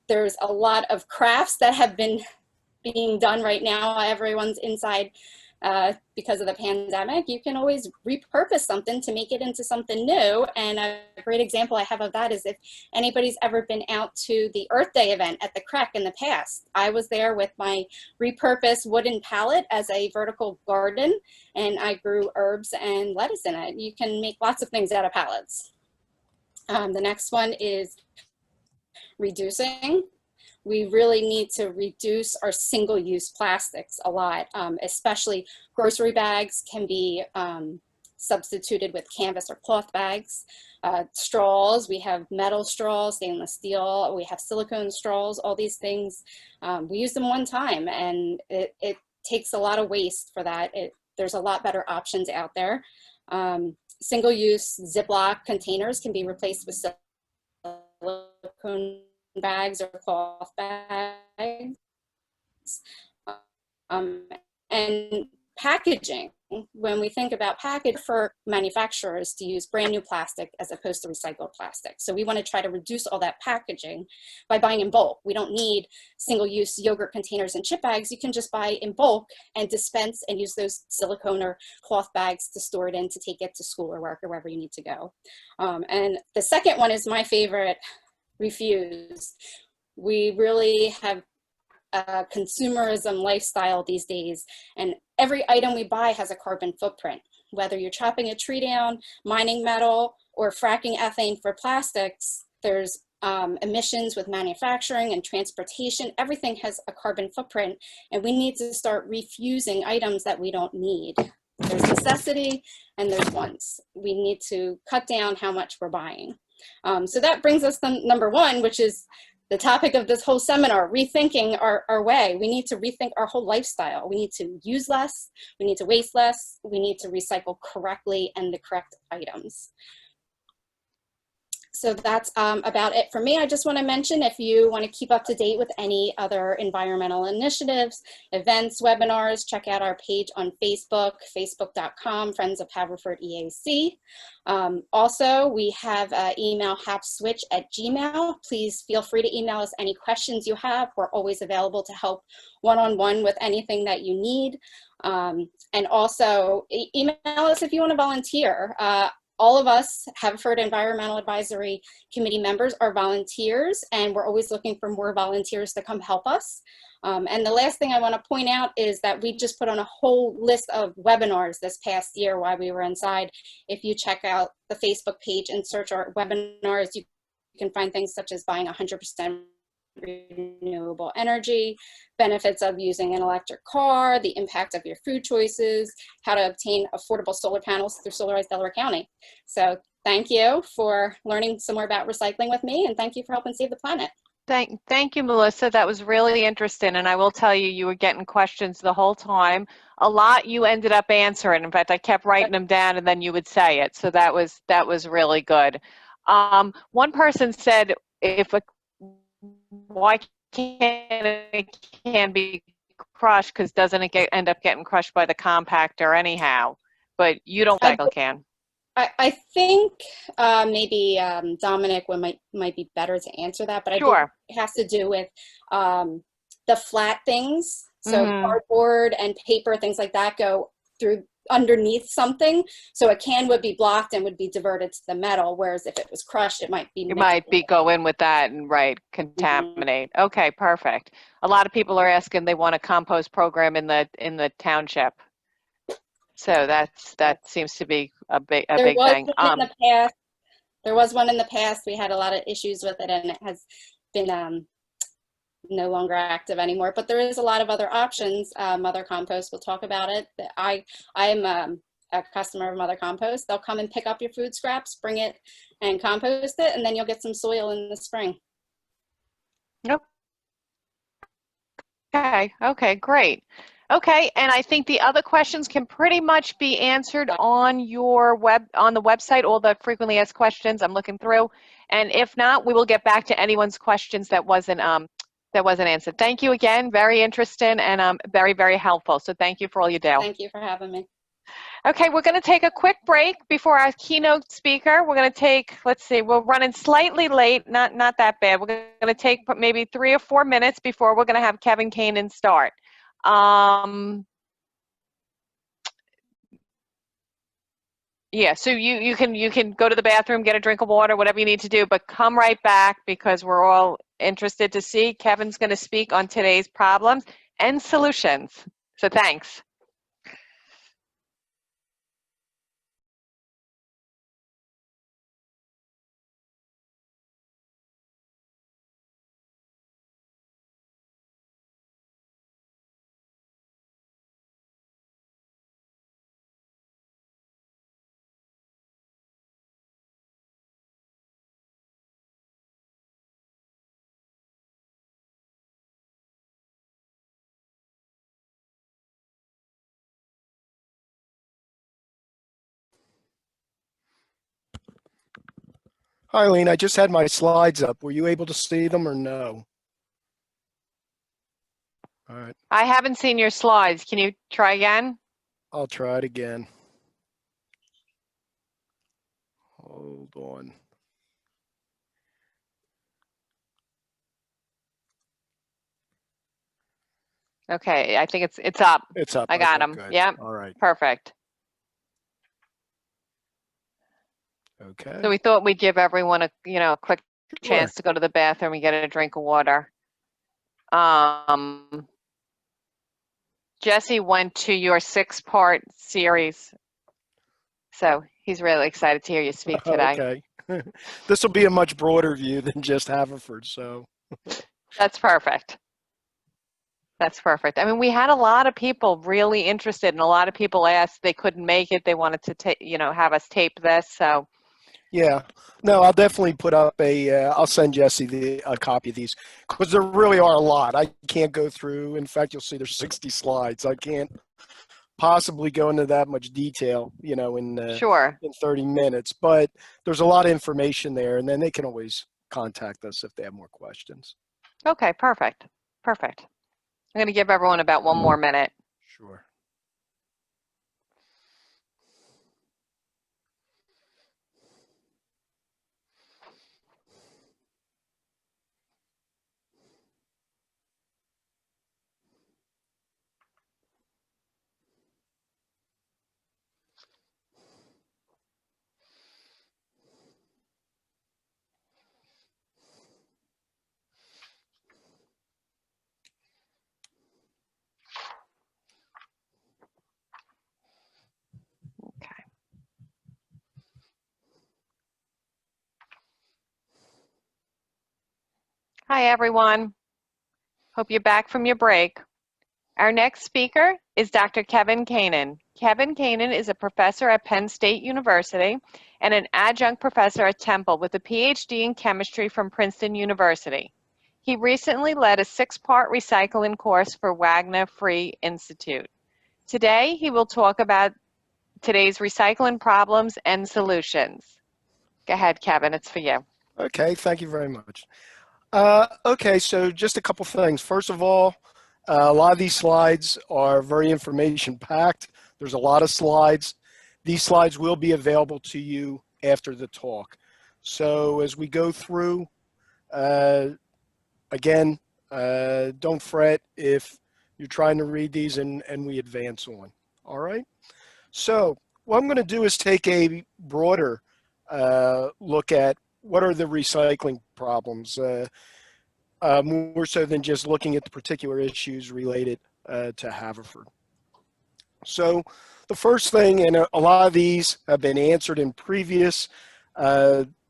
There's a lot of crafts that have been being done right now. Everyone's inside because of the pandemic. You can always repurpose something to make it into something new. And a great example I have of that is if anybody's ever been out to the Earth Day event at the Creek in the past. I was there with my repurposed wooden pallet as a vertical garden, and I grew herbs and lettuce in it. You can make lots of things out of pallets. The next one is reducing. We really need to reduce our single-use plastics a lot, especially grocery bags can be substituted with canvas or cloth bags. Straws, we have metal straws, stainless steel, we have silicone straws, all these things. We use them one time, and it takes a lot of waste for that. There's a lot better options out there. Single-use Ziploc containers can be replaced with silicone bags or cloth bags. And packaging. when we think about package for manufacturers to use brand new plastic as opposed to recycled plastic. So we want to try to reduce all that packaging by buying in bulk. We don't need single-use yogurt containers and chip bags. You can just buy in bulk and dispense and use those silicone or cloth bags to store it in to take it to school or work or wherever you need to go. And the second one is my favorite, refuse. We really have a consumerism lifestyle these days, and every item we buy has a carbon footprint. Whether you're chopping a tree down, mining metal, or fracking ethane for plastics, there's emissions with manufacturing and transportation. Everything has a carbon footprint, and we need to start refusing items that we don't need. There's necessity and there's wants. We need to cut down how much we're buying. So that brings us to number one, which is the topic of this whole seminar, rethinking our way. We need to rethink our whole lifestyle. We need to use less, we need to waste less, we need to recycle correctly and the correct items. So that's about it for me. I just want to mention, if you want to keep up to date with any other environmental initiatives, events, webinars, check out our page on Facebook, facebook.com, Friends of Haverford EAC. Also, we have email hapswitch@gmail. Please feel free to email us any questions you have. We're always available to help one-on-one with anything that you need. And also, email us if you want to volunteer. All of us, Haverford Environmental Advisory Committee members, are volunteers, and we're always looking for more volunteers to come help us. And the last thing I want to point out is that we just put on a whole list of webinars this past year while we were inside. If you check out the Facebook page and search our webinars, you can find things such as buying 100% renewable energy, benefits of using an electric car, the impact of your food choices, how to obtain affordable solar panels through Solarize Delaware County. So thank you for learning some more about recycling with me, and thank you for helping save the planet. Thank you, Melissa. That was really interesting, and I will tell you, you were getting questions the whole time. A lot you ended up answering. In fact, I kept writing them down, and then you would say it. So that was really good. One person said, why can't it can be crushed, because doesn't it end up getting crushed by the compactor anyhow? But you don't recycle can. I think maybe Dominic might be better to answer that, but Sure. I think it has to do with the flat things. So cardboard and paper, things like that, go through underneath something, so a can would be blocked and would be diverted to the metal, whereas if it was crushed, it might be go in with that and contaminate. Okay, perfect. A lot of people are asking, they want a compost program in the township, so that seems to be a big thing. There was one in the past. We had a lot of issues with it, and it has been no longer active anymore, but there is a lot of other options. Mother Compost will talk about it. I am a customer of Mother Compost. They'll come and pick up your food scraps, bring it and compost it, and then you'll get some soil in the spring. Nope. Okay, great. Okay, and I think the other questions can pretty much be answered on the website, all the frequently asked questions. I'm looking through, and if not, we will get back to anyone's questions that wasn't answered. Thank you again. Very interesting and very, very helpful. So thank you for all you do. Thank you for having me. Okay, we're going to take a quick break before our keynote speaker. We're going to take, let's see, we're running slightly late, not that bad. We're going to take maybe 3 or 4 minutes before we're going to have Kevin Kanan start. Yeah, so you can go to the bathroom, get a drink of water, whatever you need to do, but come right back because we're all interested to see. Kevin's going to speak on today's problems and solutions. So thanks. Hi, Eileen. I just had my slides up. Were you able to see them or no? All right. I haven't seen your slides. Can you try again? I'll try it again. Hold on. Okay, I think it's up. It's up. I got Okay, him. good. Yep, All right. perfect. Okay. So we thought we'd give everyone a quick Sure. chance to go to the bathroom and get a drink of water. Jesse went to your 6-part series, so he's really excited to hear you speak today. Okay. This will be a much broader view than just Haverford, so. That's perfect. That's perfect. I mean, we had a lot of people really interested, and a lot of people asked they couldn't make it. They wanted to have us tape this. So Yeah, no, I'll definitely put up I'll send Jesse a copy of these because there really are a lot. I can't go through. In fact, you'll see there's 60 slides. I can't possibly go into that much detail, sure. in 30 minutes, but there's a lot of information there, and then they can always contact us if they have more questions. Okay, perfect. Perfect. I'm going to give everyone about 1 more minute. Sure. Okay. Hi, everyone. Hope you're back from your break. Our next speaker is Dr. Kevin Kanan. Kevin Kanan is a professor at Penn State University and an adjunct professor at Temple with a PhD in chemistry from Princeton University. He recently led a 6-part recycling course for Wagner Free Institute. Today, he will talk about today's recycling problems and solutions. Go ahead, Kevin, it's for you. Okay, thank you very much. Okay, so just a couple things. First of all, a lot of these slides are very information packed. There's a lot of slides. These slides will be available to you after the talk. So as we go through, again, don't fret if you're trying to read these and we advance on. All right? So what I'm going to do is take a broader look at what are the recycling problems, more so than just looking at the particular issues related to Haverford. So the first thing, and a lot of these have been answered in previous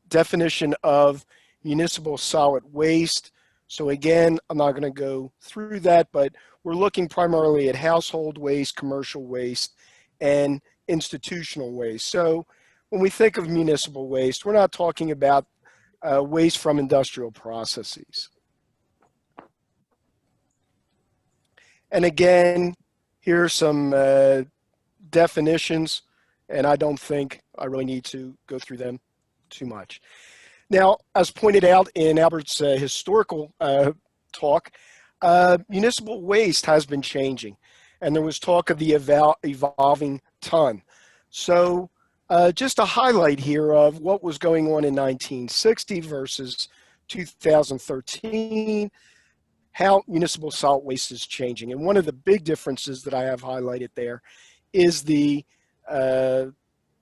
definition of municipal solid waste. So again, I'm not going to go through that, but we're looking primarily at household waste, commercial waste, and institutional waste. So when we think of municipal waste, we're not talking about waste from industrial processes. And again, here are some definitions, and I don't think I really need to go through them too much. Now, as pointed out in Albert's historical talk, municipal waste has been changing, and there was talk of the evolving ton. So just a highlight here of what was going on in 1960 versus 2013, how municipal solid waste is changing. And one of the big differences that I have highlighted there is the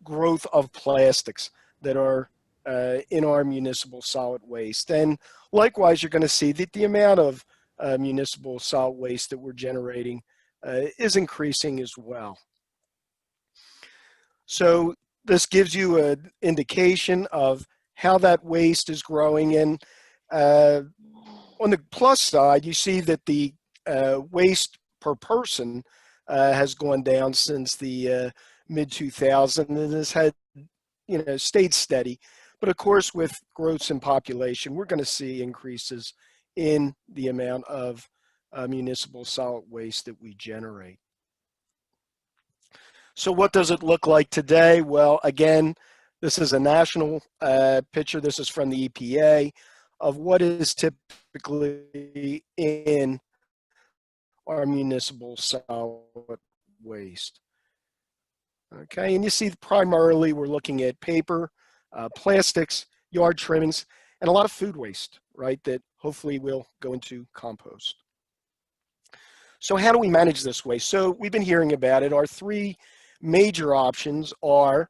growth of plastics that are in our municipal solid waste. And likewise, you're going to see that the amount of municipal solid waste that we're generating is increasing as well. So this gives you an indication of how that waste is growing. And on the plus side, you see that the waste per person has gone down since the mid 2000s and has had, stayed steady. But of course, with growths in population, we're going to see increases in the amount of municipal solid waste that we generate. So what does it look like today? Well, again, this is a national picture. This is from the EPA of what is typically in our municipal solid waste. Okay, and you see primarily we're looking at paper, plastics, yard trimmings, and a lot of food waste, right, that hopefully will go into compost. So how do we manage this waste? So we've been hearing about it. Our three major options are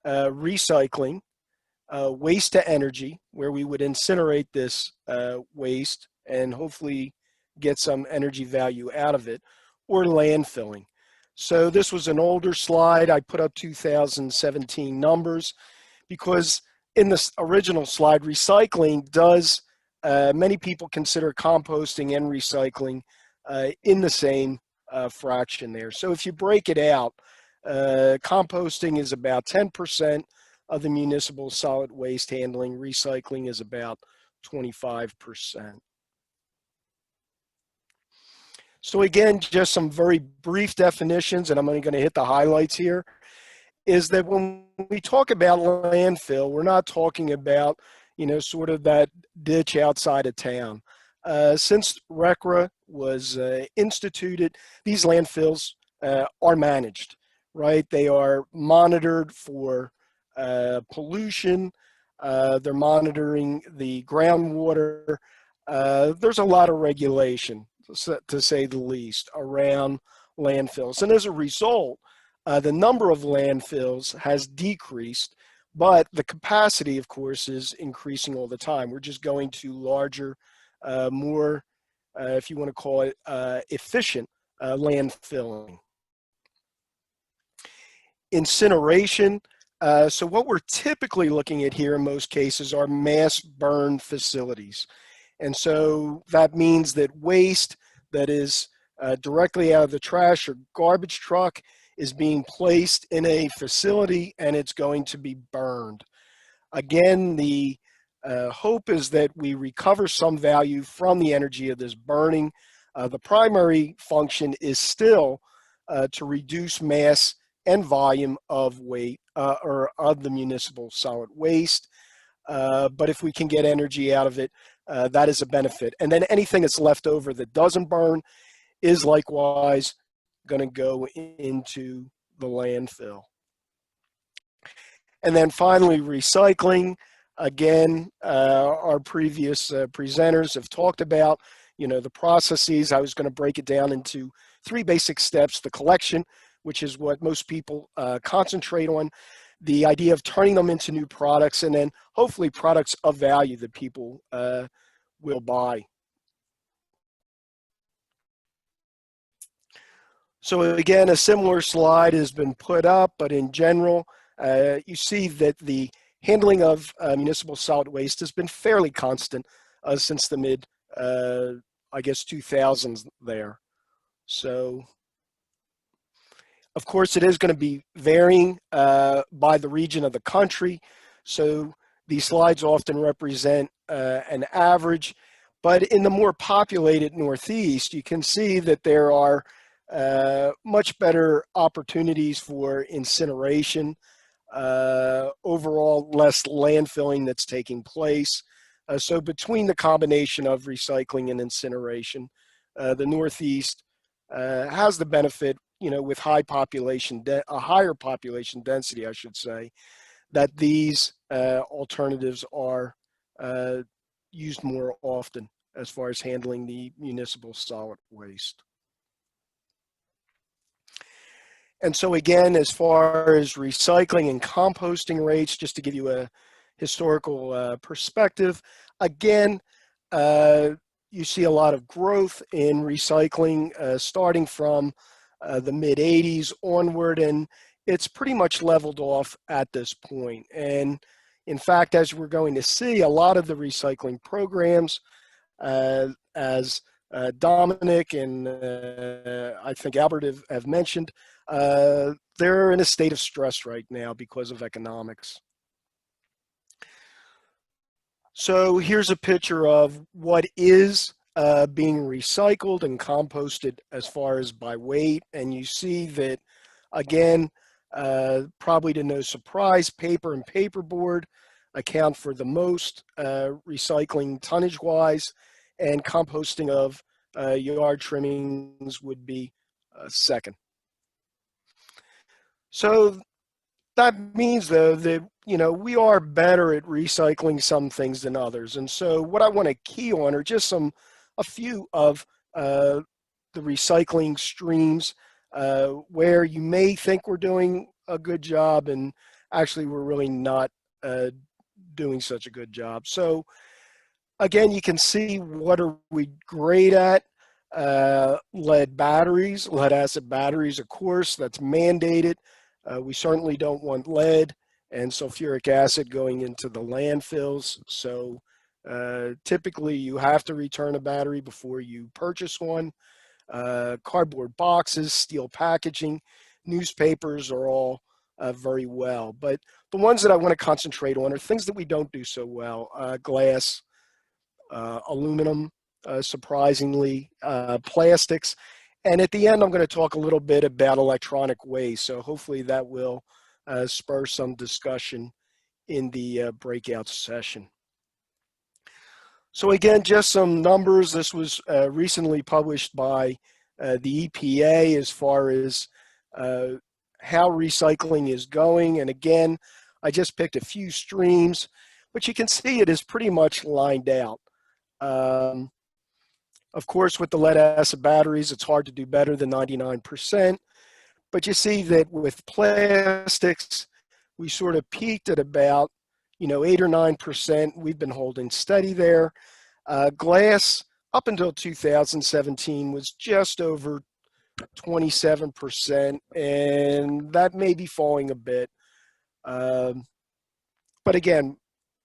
recycling, waste to energy, where we would incinerate this waste and hopefully get some energy value out of it, or landfilling. So this was an older slide. I put up 2017 numbers because in this original slide, recycling does, many people consider composting and recycling in the same fraction there. So if you break it out, composting is about 10% of the municipal solid waste handling. Recycling is about 25%. So again, just some very brief definitions, and I'm only going to hit the highlights here, is that when we talk about landfill, we're not talking about, sort of that ditch outside of town. Since RECRA was instituted, these landfills are managed, right? They are monitored for pollution. They're monitoring the groundwater. There's a lot of regulation, to say the least, around landfills. And as a result, the number of landfills has decreased, but the capacity, of course, is increasing all the time. We're just going to larger, more, if you want to call it, efficient landfilling. Incineration. So what we're typically looking at here in most cases are mass burn facilities. And so that means that waste that is directly out of the trash or garbage truck is being placed in a facility and it's going to be burned. Again, the hope is that we recover some value from the energy of this burning. The primary function is still to reduce mass and volume of weight or of the municipal solid waste. But if we can get energy out of it, that is a benefit. And then anything that's left over that doesn't burn is likewise going to go into the landfill. And then finally, recycling. Again, our previous presenters have talked about, the processes. I was going to break it down into three basic steps: the collection, which is what most people concentrate on, the idea of turning them into new products, and then hopefully products of value that people will buy. So again, a similar slide has been put up, but in general, you see that the handling of municipal solid waste has been fairly constant since the mid, I guess, 2000s there. So, of course, it is going to be varying by the region of the country. So these slides often represent an average, but in the more populated Northeast, you can see that there are much better opportunities for incineration, overall less landfilling that's taking place. So between the combination of recycling and incineration, the Northeast has the benefit, with a higher population density, I should say, that these alternatives are used more often as far as handling the municipal solid waste. And so again, as far as recycling and composting rates, just to give you a historical perspective, again, you see a lot of growth in recycling starting from the mid-'80s onward, and it's pretty much leveled off at this point. And in fact, as we're going to see, a lot of the recycling programs, as Dominic and I think Albert have mentioned, they're in a state of stress right now because of economics. So here's a picture of what is being recycled and composted as far as by weight. And you see that, again, probably to no surprise, paper and paperboard account for the most recycling tonnage-wise, and composting of yard trimmings would be second. So that means, though, that, we are better at recycling some things than others. And so what I want to key on are just a few of the recycling streams where you may think we're doing a good job, and actually we're really not doing such a good job. So again, you can see what are we great at. Lead batteries, lead acid batteries, of course, that's mandated. We certainly don't want lead and sulfuric acid going into the landfills. So typically you have to return a battery before you purchase one. Cardboard boxes, steel packaging, newspapers are all very well. But the ones that I want to concentrate on are things that we don't do so well. Glass, aluminum, surprisingly, plastics. And at the end, I'm going to talk a little bit about electronic waste. So hopefully that will spur some discussion in the breakout session. So again, just some numbers. This was recently published by the EPA as far as how recycling is going. And again, I just picked a few streams, but you can see it is pretty much lined out. Of course, with the lead acid batteries, it's hard to do better than 99%. But you see that with plastics, we sort of peaked at about 8 or 9%. We've been holding steady there. Glass, up until 2017, was just over 27%, and that may be falling a bit. But again,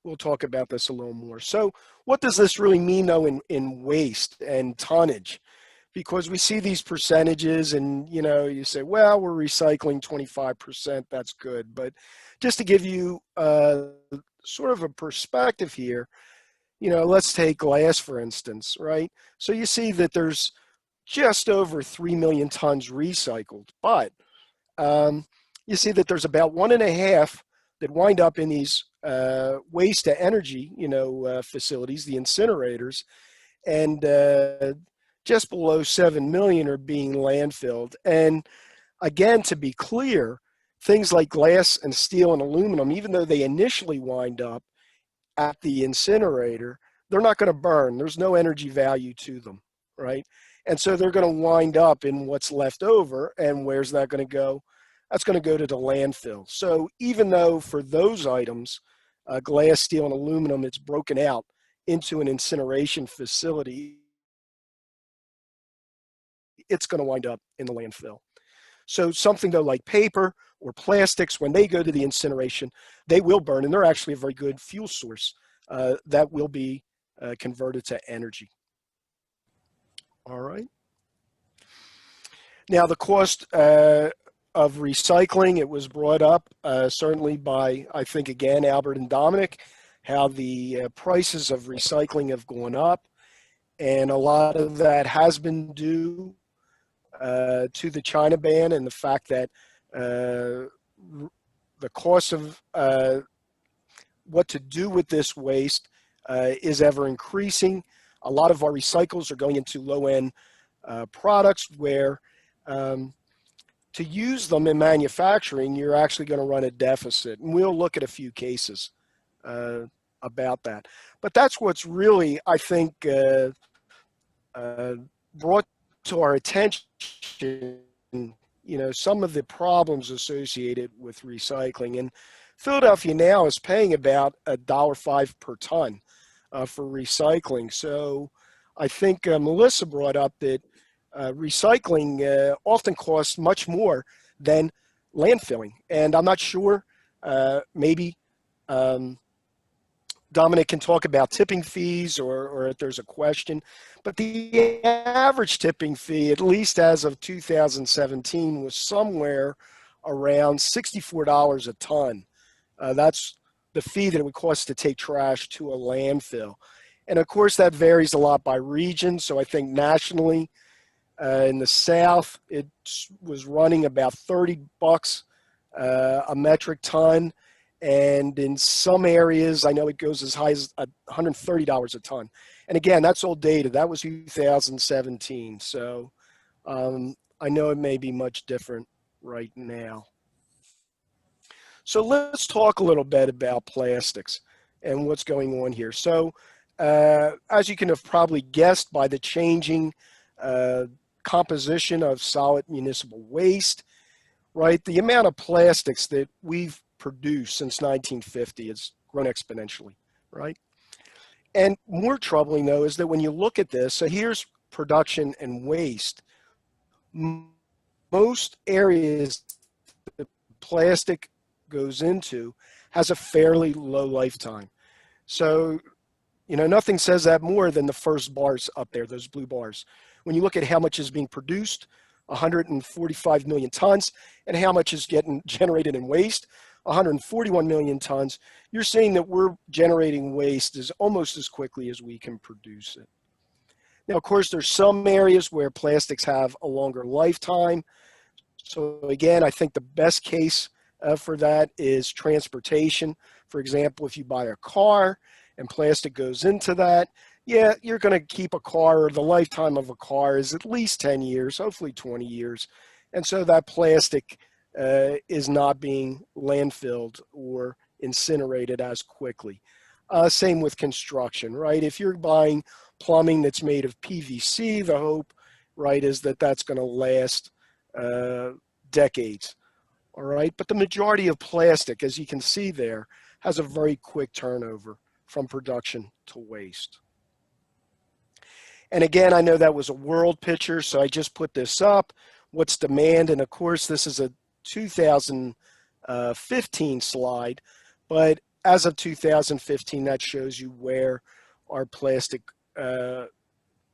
we'll talk about this a little more. So what does this really mean, though, in waste and tonnage? Because we see these percentages and, you say, well, we're recycling 25%, that's good. But just to give you sort of a perspective here, let's take glass, for instance, right? So you see that there's just over 3 million tons recycled, but you see that there's about 1.5 that wind up in these waste to energy, facilities, the incinerators, and just below 7 million are being landfilled. And again, to be clear, things like glass and steel and aluminum, even though they initially wind up at the incinerator, they're not going to burn. There's no energy value to them, right? And so they're going to wind up in what's left over. And where's that going to go? That's going to go to the landfill. So even though for those items, glass, steel, and aluminum, it's broken out into an incineration facility, it's going to wind up in the landfill. So something though like paper or plastics, when they go to the incineration, they will burn, and they're actually a very good fuel source that will be converted to energy. All right. Now the cost of recycling, it was brought up certainly by, I think, again, Albert and Dominic, how the prices of recycling have gone up, and a lot of that has been due to the China ban and the fact that the cost of what to do with this waste is ever increasing. A lot of our recycles are going into low-end products where to use them in manufacturing, you're actually going to run a deficit. And we'll look at a few cases about that. But that's what's really, I think, brought to our attention, some of the problems associated with recycling. And Philadelphia now is paying about $1.05 per ton for recycling. So I think Melissa brought up that recycling often costs much more than landfilling. And I'm not sure, maybe Dominic can talk about tipping fees or if there's a question, but the average tipping fee, at least as of 2017, was somewhere around $64 a ton. That's the fee that it would cost to take trash to a landfill. And of course, that varies a lot by region. So I think nationally, in the South, it was running about $30 a metric ton. And in some areas, I know it goes as high as $130 a ton. And again, that's old data. That was 2017. So I know it may be much different right now. So let's talk a little bit about plastics and what's going on here. So as you can have probably guessed by the changing composition of solid municipal waste, right? The amount of plastics that we've produced since 1950 has grown exponentially, right? And more troubling, though, is that when you look at this, so here's production and waste. Most areas that plastic goes into has a fairly low lifetime. So, nothing says that more than the first bars up there, those blue bars. When you look at how much is being produced, 145 million tons, and how much is getting generated in waste, 141 million tons, you're seeing that we're generating waste as almost as quickly as we can produce it. Now, of course, there's some areas where plastics have a longer lifetime. So again, I think the best case for that is transportation. For example, if you buy a car and plastic goes into that, yeah, you're going to keep a car, or the lifetime of a car is at least 10 years, hopefully 20 years. And so that plastic is not being landfilled or incinerated as quickly. Same with construction, right? If you're buying plumbing that's made of PVC, the hope, right, is that that's going to last decades, all right? But the majority of plastic, as you can see there, has a very quick turnover from production to waste. And again, I know that was a world picture, so I just put this up. What's demand? And of course, this is a 2015 slide, but as of 2015, that shows you where our plastic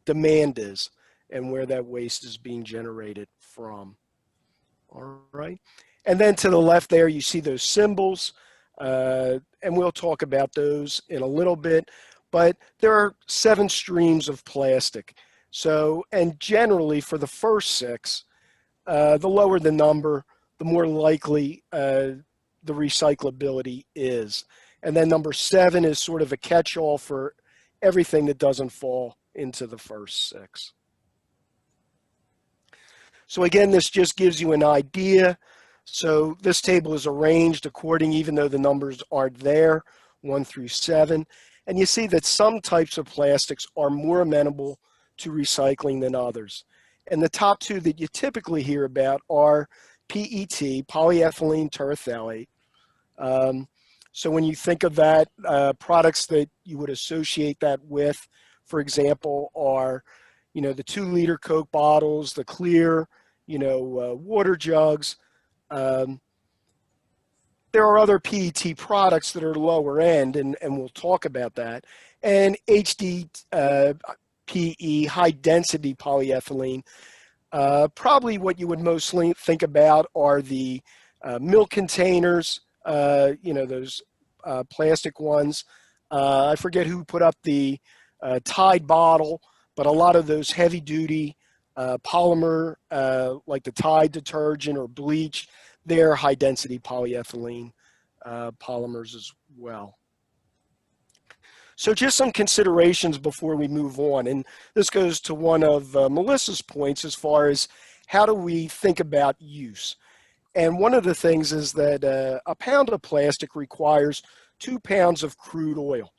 demand is and where that waste is being generated from. All right. And then to the left there, you see those symbols, and we'll talk about those in a little bit. But there are 7 streams of plastic. So, and generally for the first 6, the lower the number, the more likely the recyclability is. And then number 7 is sort of a catch-all for everything that doesn't fall into the first 6. So again, this just gives you an idea. So this table is arranged according, even though the numbers aren't there, 1 through 7. And you see that some types of plastics are more amenable to recycling than others. And the top 2 that you typically hear about are PET, polyethylene terephthalate. So when you think of that, products that you would associate that with, for example, are, the 2-liter Coke bottles, the clear, water jugs. There are other PET products that are lower end, and we'll talk about that. And HDPE, high density polyethylene, probably what you would mostly think about are the milk containers, those plastic ones. I forget who put up the Tide bottle, but a lot of those heavy duty polymer, like the Tide detergent or bleach, they're high density polyethylene polymers as well. So just some considerations before we move on. And this goes to one of Melissa's points as far as how do we think about use. And one of the things is that a pound of plastic requires 2 pounds of crude oil.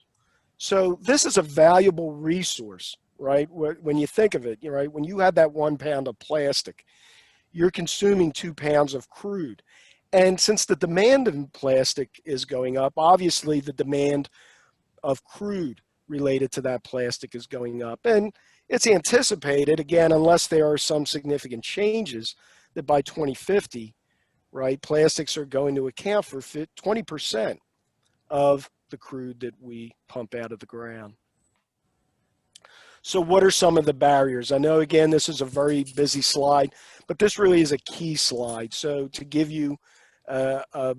So this is a valuable resource, right? When you think of it, right? When you have that 1 pound of plastic, you're consuming 2 pounds of crude. And since the demand in plastic is going up, obviously the demand of crude related to that plastic is going up. And it's anticipated, again, unless there are some significant changes, that by 2050, right, plastics are going to account for 20% of the crude that we pump out of the ground. So what are some of the barriers? I know, again, this is a very busy slide, but this really is a key slide. So to give you a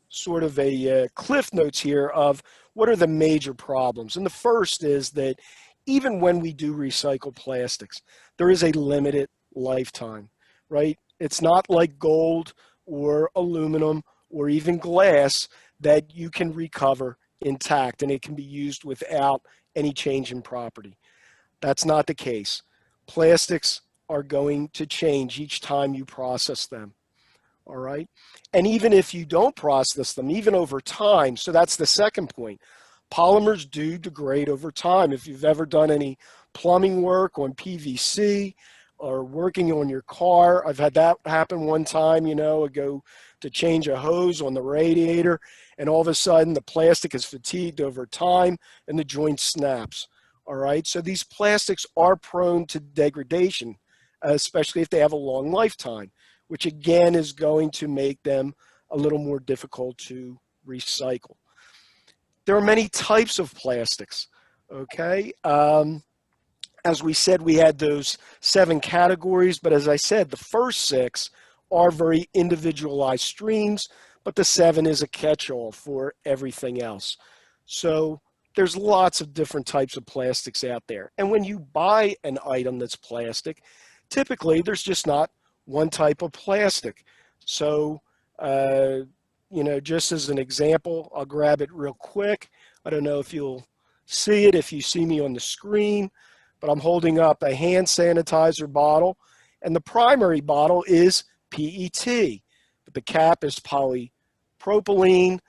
sort of a cliff notes here of what are the major problems. And the first is that even when we do recycle plastics, there is a limited lifetime, right? It's not like gold or aluminum or even glass that you can recover intact and it can be used without any change in property. That's not the case. Plastics are going to change each time you process them. all right? And even if you don't process them, even over time, so that's the second point, polymers do degrade over time. If you've ever done any plumbing work on PVC or working on your car, I've had that happen one time, you know, I go to change a hose on the radiator, and all of a sudden the plastic is fatigued over time and the joint snaps. All right, so these plastics are prone to degradation, especially if they have a long lifetime, which again is going to make them a little more difficult to recycle. There are many types of plastics, okay? As we said, we had those 7 categories, but as I said, the first 6 are very individualized streams, but the 7 is a catch-all for everything else. So there's lots of different types of plastics out there. And when you buy an item that's plastic, typically there's just not one type of plastic. So, you know, just as an example, I'll grab it real quick. I don't know if you'll see it if you see me on the screen, but I'm holding up a hand sanitizer bottle, and the primary bottle is PET, but the cap is polypropylene.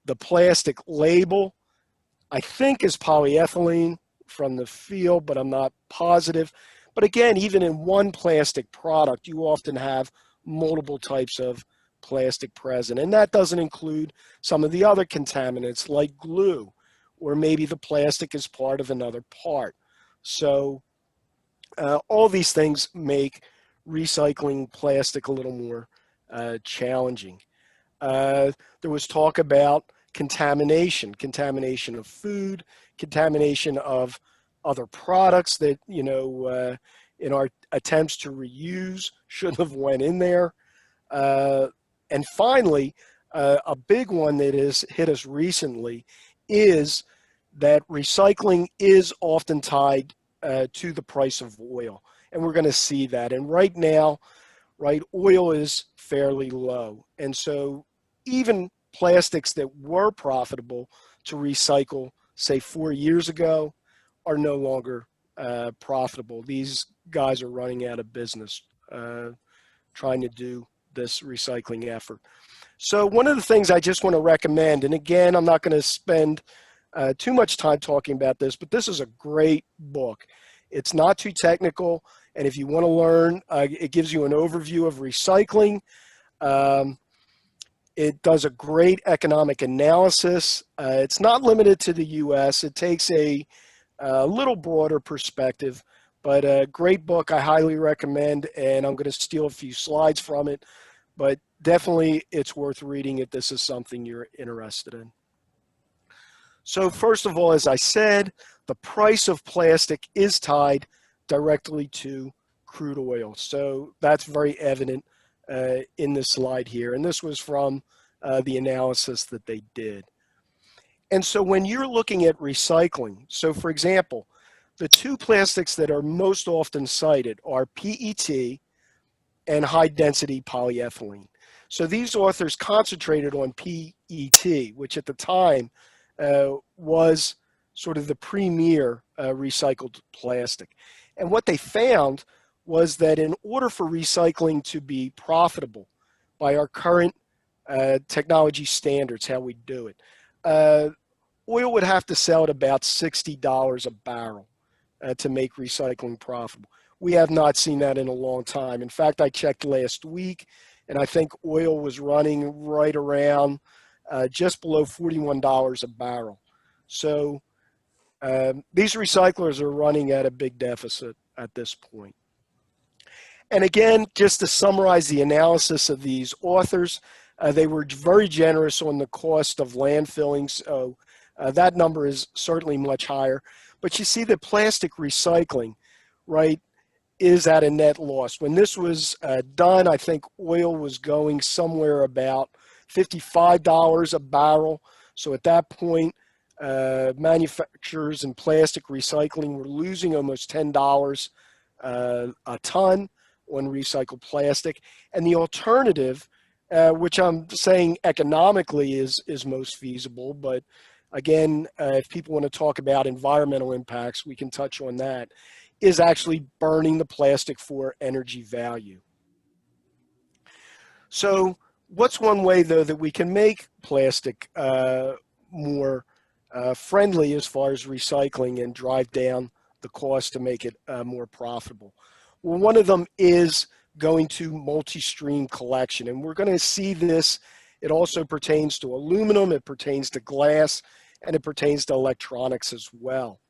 The plastic label, I think, is polyethylene from the field, but I'm not positive. But again, even in one plastic product, you often have multiple types of plastic present, and that doesn't include some of the other contaminants like glue, or maybe the plastic is part of another part. So all these things make recycling plastic a little more challenging. There was talk about contamination of food, contamination of other products that, you know, in our attempts to reuse shouldn't have went in there. And finally, a big one that has hit us recently is that recycling is often tied to the price of oil. And we're going to see that. And right now, right, oil is fairly low. And so even plastics that were profitable to recycle, say 4 years ago, are no longer profitable. These guys are running out of business trying to do this recycling effort. So one of the things I just want to recommend, and again, I'm not going to spend too much time talking about this, but this is a great book. It's not too technical, and if you want to learn, it gives you an overview of recycling. It does a great economic analysis. It's not limited to the U.S. It takes a little broader perspective, but a great book I highly recommend, and I'm going to steal a few slides from it, but definitely it's worth reading if this is something you're interested in. So first of all, as I said, the price of plastic is tied directly to crude oil. So that's very evident in this slide here. And this was from the analysis that they did. And so when you're looking at recycling, so for example, the 2 plastics that are most often cited are PET and high density polyethylene. So these authors concentrated on PET, which at the time was sort of the premier recycled plastic. And what they found was that in order for recycling to be profitable by our current technology standards, how we do it, oil would have to sell at about $60 a barrel to make recycling profitable. We have not seen that in a long time. In fact, I checked last week, and I think oil was running right around just below $41 a barrel. So these recyclers are running at a big deficit at this point. And again, just to summarize the analysis of these authors, they were very generous on the cost of landfilling, so that number is certainly much higher. But you see that plastic recycling, right, is at a net loss. When this was done, I think oil was going somewhere about $55 a barrel. So at that point, manufacturers and plastic recycling were losing almost $10 a ton on recycled plastic. And the alternative, which I'm saying economically is most feasible, but again, if people want to talk about environmental impacts, we can touch on that, is actually burning the plastic for energy value. So what's one way, though, that we can make plastic more friendly as far as recycling and drive down the cost to make it more profitable? Well, one of them is going to multi-stream collection, and we're going to see this. It also pertains to aluminum, it pertains to glass, and it pertains to electronics as well.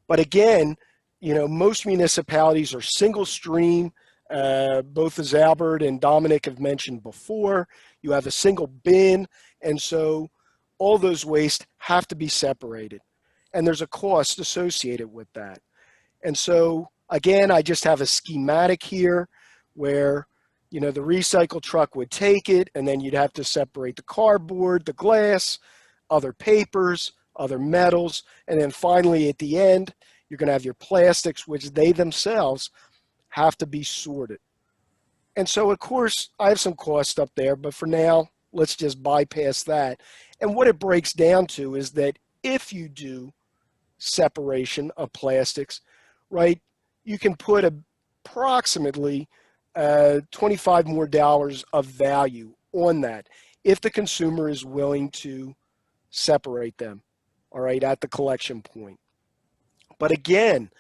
But again, you know, most municipalities are single stream, both as Albert and Dominic have mentioned before. You have a single bin, and so all those waste have to be separated. And there's a cost associated with that. And so, again, I just have a schematic here where, you know, the recycle truck would take it, and then you'd have to separate the cardboard, the glass, other papers, other metals, and then finally at the end, you're going to have your plastics, which they themselves have to be sorted. And so, of course, I have some cost up there, but for now, let's just bypass that. And what it breaks down to is that if you do separation of plastics, right, you can put approximately $25 more of value on that if the consumer is willing to separate them, all right, at the collection point. But again,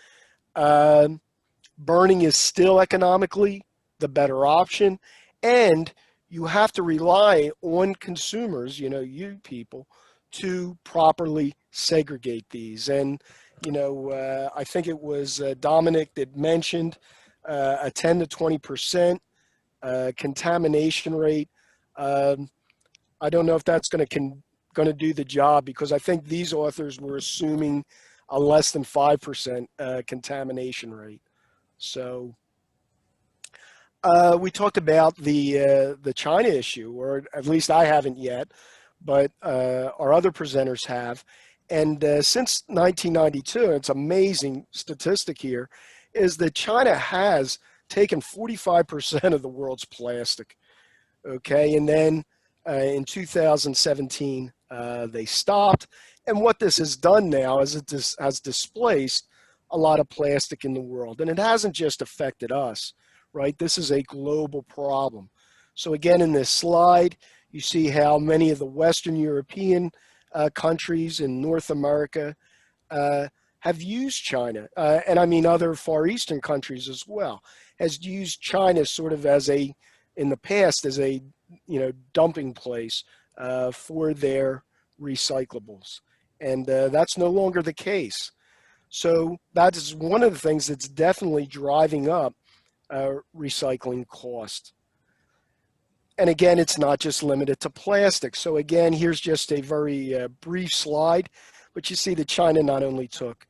burning is still economically the better option, and you have to rely on consumers, you know, you people, to properly segregate these. And, you know, I think it was Dominic that mentioned a 10 to 20% contamination rate. I don't know if that's going to do the job, because I think these authors were assuming a less than 5% contamination rate. So we talked about the China issue, or at least I haven't yet, but our other presenters have. And since 1992, it's an amazing statistic here, is that China has taken 45% of the world's plastic. Okay, and then in 2017, they stopped. And what this has done now is it has displaced a lot of plastic in the world. And it hasn't just affected us, right? This is a global problem. So again, in this slide, you see how many of the Western European countries in North America have used China, and I mean other Far Eastern countries as well, has used China sort of as a, in the past, as a, you know, dumping place for their recyclables. And that's no longer the case. So that is one of the things that's definitely driving up recycling costs. And again, it's not just limited to plastic. So again, here's just a very brief slide, but you see that China not only took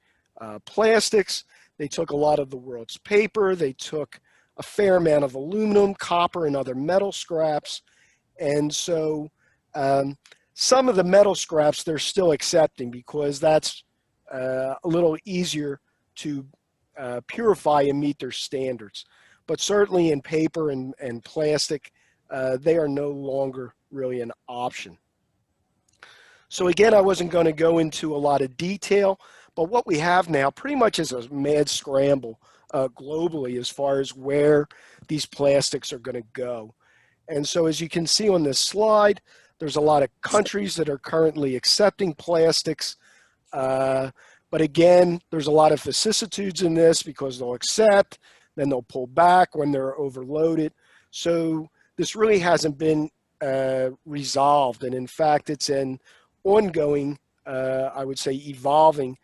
plastics, they took a lot of the world's paper, they took a fair amount of aluminum, copper, and other metal scraps. And so some of the metal scraps they're still accepting, because that's a little easier to purify and meet their standards. But certainly in paper and plastic, they are no longer really an option. So again, I wasn't going to go into a lot of detail, but what we have now pretty much is a mad scramble globally as far as where these plastics are going to go. And so as you can see on this slide, there's a lot of countries that are currently accepting plastics. But again, there's a lot of vicissitudes in this, because they'll accept, then they'll pull back when they're overloaded. So this really hasn't been resolved. And in fact, it's an ongoing, I would say, evolving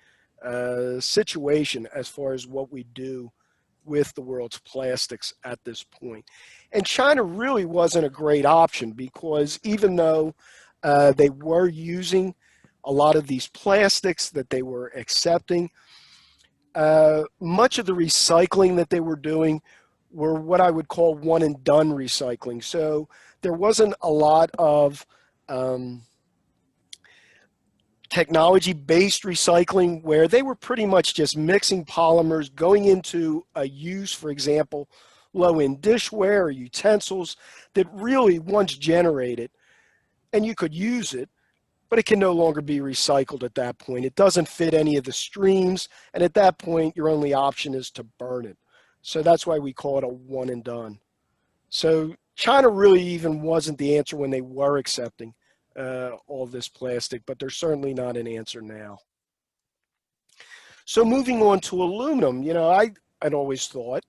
situation as far as what we do with the world's plastics at this point. And China really wasn't a great option, because even though they were using a lot of these plastics that they were accepting, much of the recycling that they were doing were what I would call one and done recycling. So there wasn't a lot of technology-based recycling, where they were pretty much just mixing polymers, going into a use, for example, low-end dishware or utensils that really, once generated, and you could use it, but it can no longer be recycled at that point. It doesn't fit any of the streams, and at that point, your only option is to burn it. So that's why we call it a one and done. So China really even wasn't the answer when they were accepting all this plastic, but they're certainly not an answer now. So moving on to aluminum, I'd always thought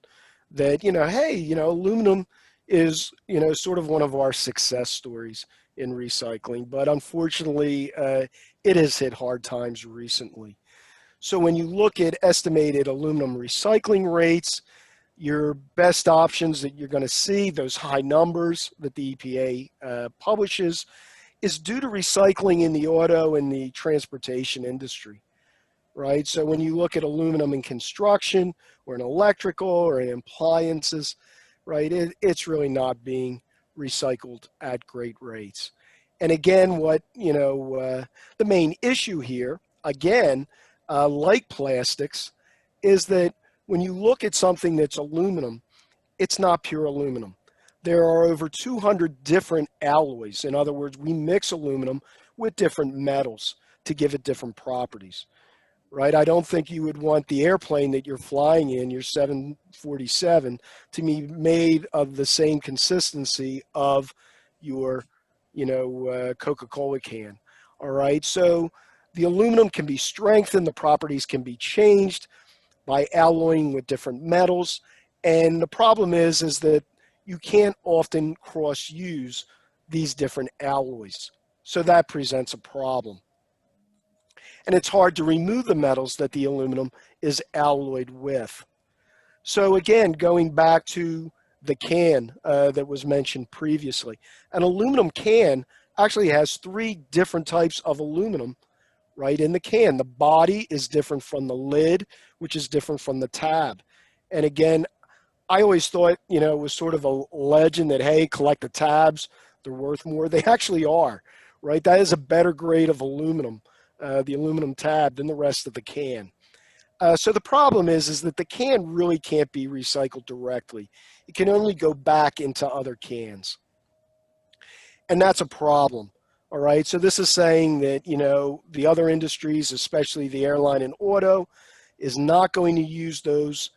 that, hey, aluminum is, sort of one of our success stories in recycling, but unfortunately, it has hit hard times recently. So when you look at estimated aluminum recycling rates, your best options that you're going to see, those high numbers that the EPA publishes, is due to recycling in the auto and the transportation industry, right? So when you look at aluminum in construction or in electrical or in appliances, right, it's really not being recycled at great rates. And again, the main issue here, again, like plastics, is that when you look at something that's aluminum, it's not pure aluminum. There are over 200 different alloys. In other words, we mix aluminum with different metals to give it different properties, right? I don't think you would want the airplane that you're flying in, your 747, to be made of the same consistency of your, Coca-Cola can, all right? So the aluminum can be strengthened, the properties can be changed by alloying with different metals. And the problem is that you can't often cross-use these different alloys. So that presents a problem. And it's hard to remove the metals that the aluminum is alloyed with. So again, going back to the can that was mentioned previously, an aluminum can actually has 3 different types of aluminum right in the can. The body is different from the lid, which is different from the tab. And again, I always thought, it was sort of a legend that, hey, collect the tabs, they're worth more. They actually are, right? That is a better grade of aluminum, the aluminum tab, than the rest of the can. So the problem is that the can really can't be recycled directly. It can only go back into other cans. And that's a problem. All right, so this is saying that, the other industries, especially the airline and auto, is not going to use those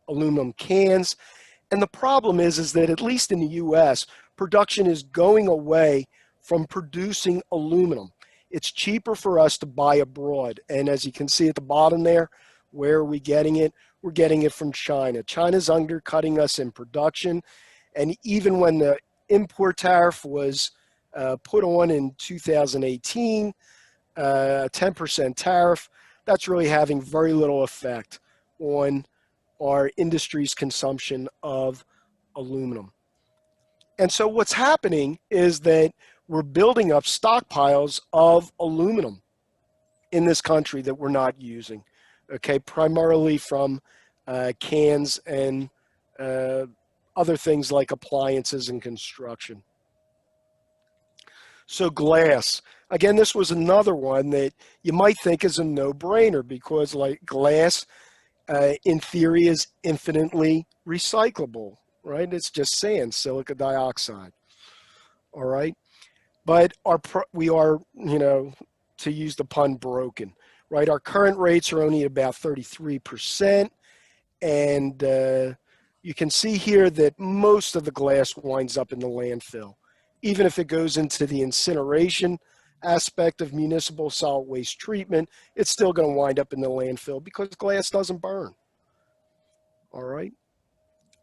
aluminum cans. And the problem is that at least in the US, production is going away from producing aluminum. It's cheaper for us to buy abroad. And as you can see at the bottom there, where are we getting it? We're getting it from China. China's undercutting us in production. And even when the import tariff was put on in 2018, a 10% tariff, that's really having very little effect on our industry's consumption of aluminum. And so what's happening is that we're building up stockpiles of aluminum in this country that we're not using, okay, primarily from cans and other things like appliances and construction. So glass, again, this was another one that you might think is a no-brainer because like glass, in theory, is infinitely recyclable, right? It's just sand, silica dioxide, all right? But we are, to use the pun, broken, right? Our current rates are only about 33%, and you can see here that most of the glass winds up in the landfill. Even if it goes into the incineration aspect of municipal solid waste treatment, it's still going to wind up in the landfill because glass doesn't burn. All right.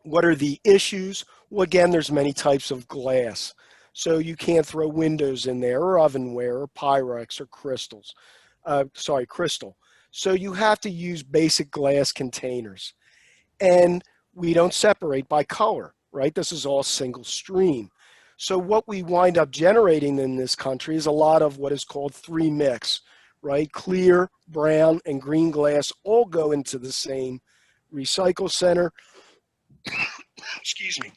What are the issues? Well, again, there's many types of glass. So you can't throw windows in there or ovenware or Pyrex or crystal. So you have to use basic glass containers. And we don't separate by color, right? This is all single stream. So what we wind up generating in this country is a lot of what is called 3-mix, right? Clear, brown, and green glass all go into the same recycle center. Excuse me.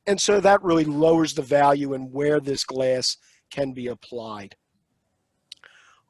And so that really lowers the value in where this glass can be applied.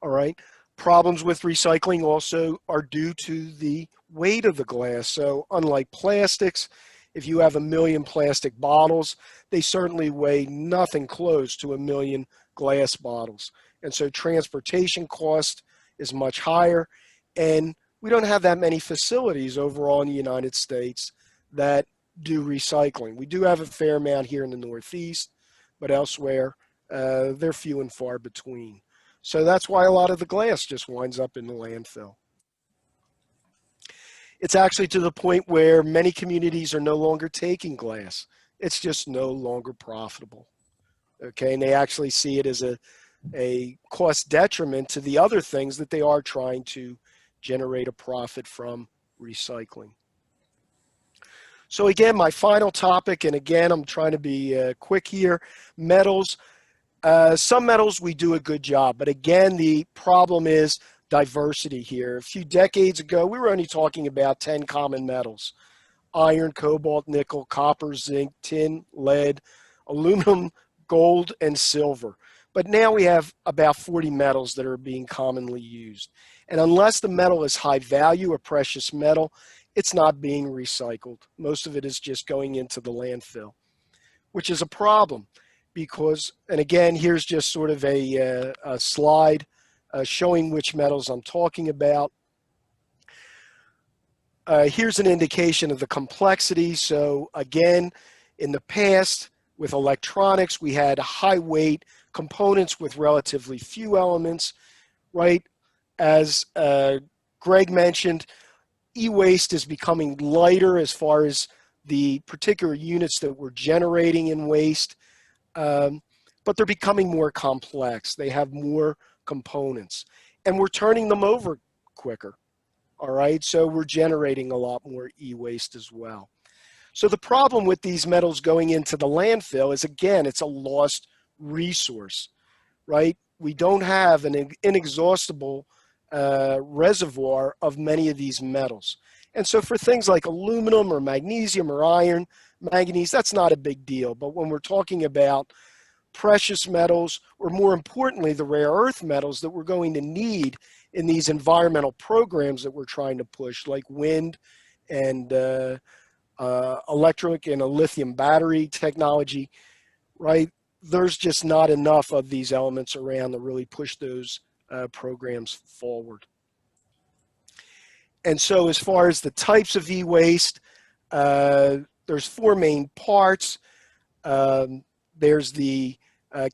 All right. Problems with recycling also are due to the weight of the glass. So unlike plastics, if you have 1 million plastic bottles, they certainly weigh nothing close to 1 million glass bottles. And so transportation cost is much higher. And we don't have that many facilities overall in the United States that do recycling. We do have a fair amount here in the Northeast, but elsewhere, they're few and far between. So that's why a lot of the glass just winds up in the landfill. It's actually to the point where many communities are no longer taking glass. It's just no longer profitable. Okay, and they actually see it as a cost detriment to the other things that they are trying to generate a profit from recycling. So again, my final topic, and again, I'm trying to be quick here, metals. Some metals we do a good job, but again, the problem is diversity here. A few decades ago, we were only talking about 10 common metals: iron, cobalt, nickel, copper, zinc, tin, lead, aluminum, gold, and silver. But now we have about 40 metals that are being commonly used. And unless the metal is high value, a precious metal, it's not being recycled. Most of it is just going into the landfill, which is a problem because, and again, here's just sort of a slide showing which metals I'm talking about. Here's an indication of the complexity. So again, in the past with electronics, we had high weight components with relatively few elements, right? As Greg mentioned, e-waste is becoming lighter as far as the particular units that we're generating in waste, but they're becoming more complex. They have more components, and we're turning them over quicker. All right, so we're generating a lot more e-waste as well. So the problem with these metals going into the landfill is, again, it's a lost resource, right? We don't have an inexhaustible reservoir of many of these metals. And so for things like aluminum or magnesium or iron, manganese, that's not a big deal. But when we're talking about precious metals, or more importantly, the rare earth metals that we're going to need in these environmental programs that we're trying to push, like wind and electric and a lithium battery technology, right? There's just not enough of these elements around to really push those programs forward. And so as far as the types of e-waste, there's four main parts. There's the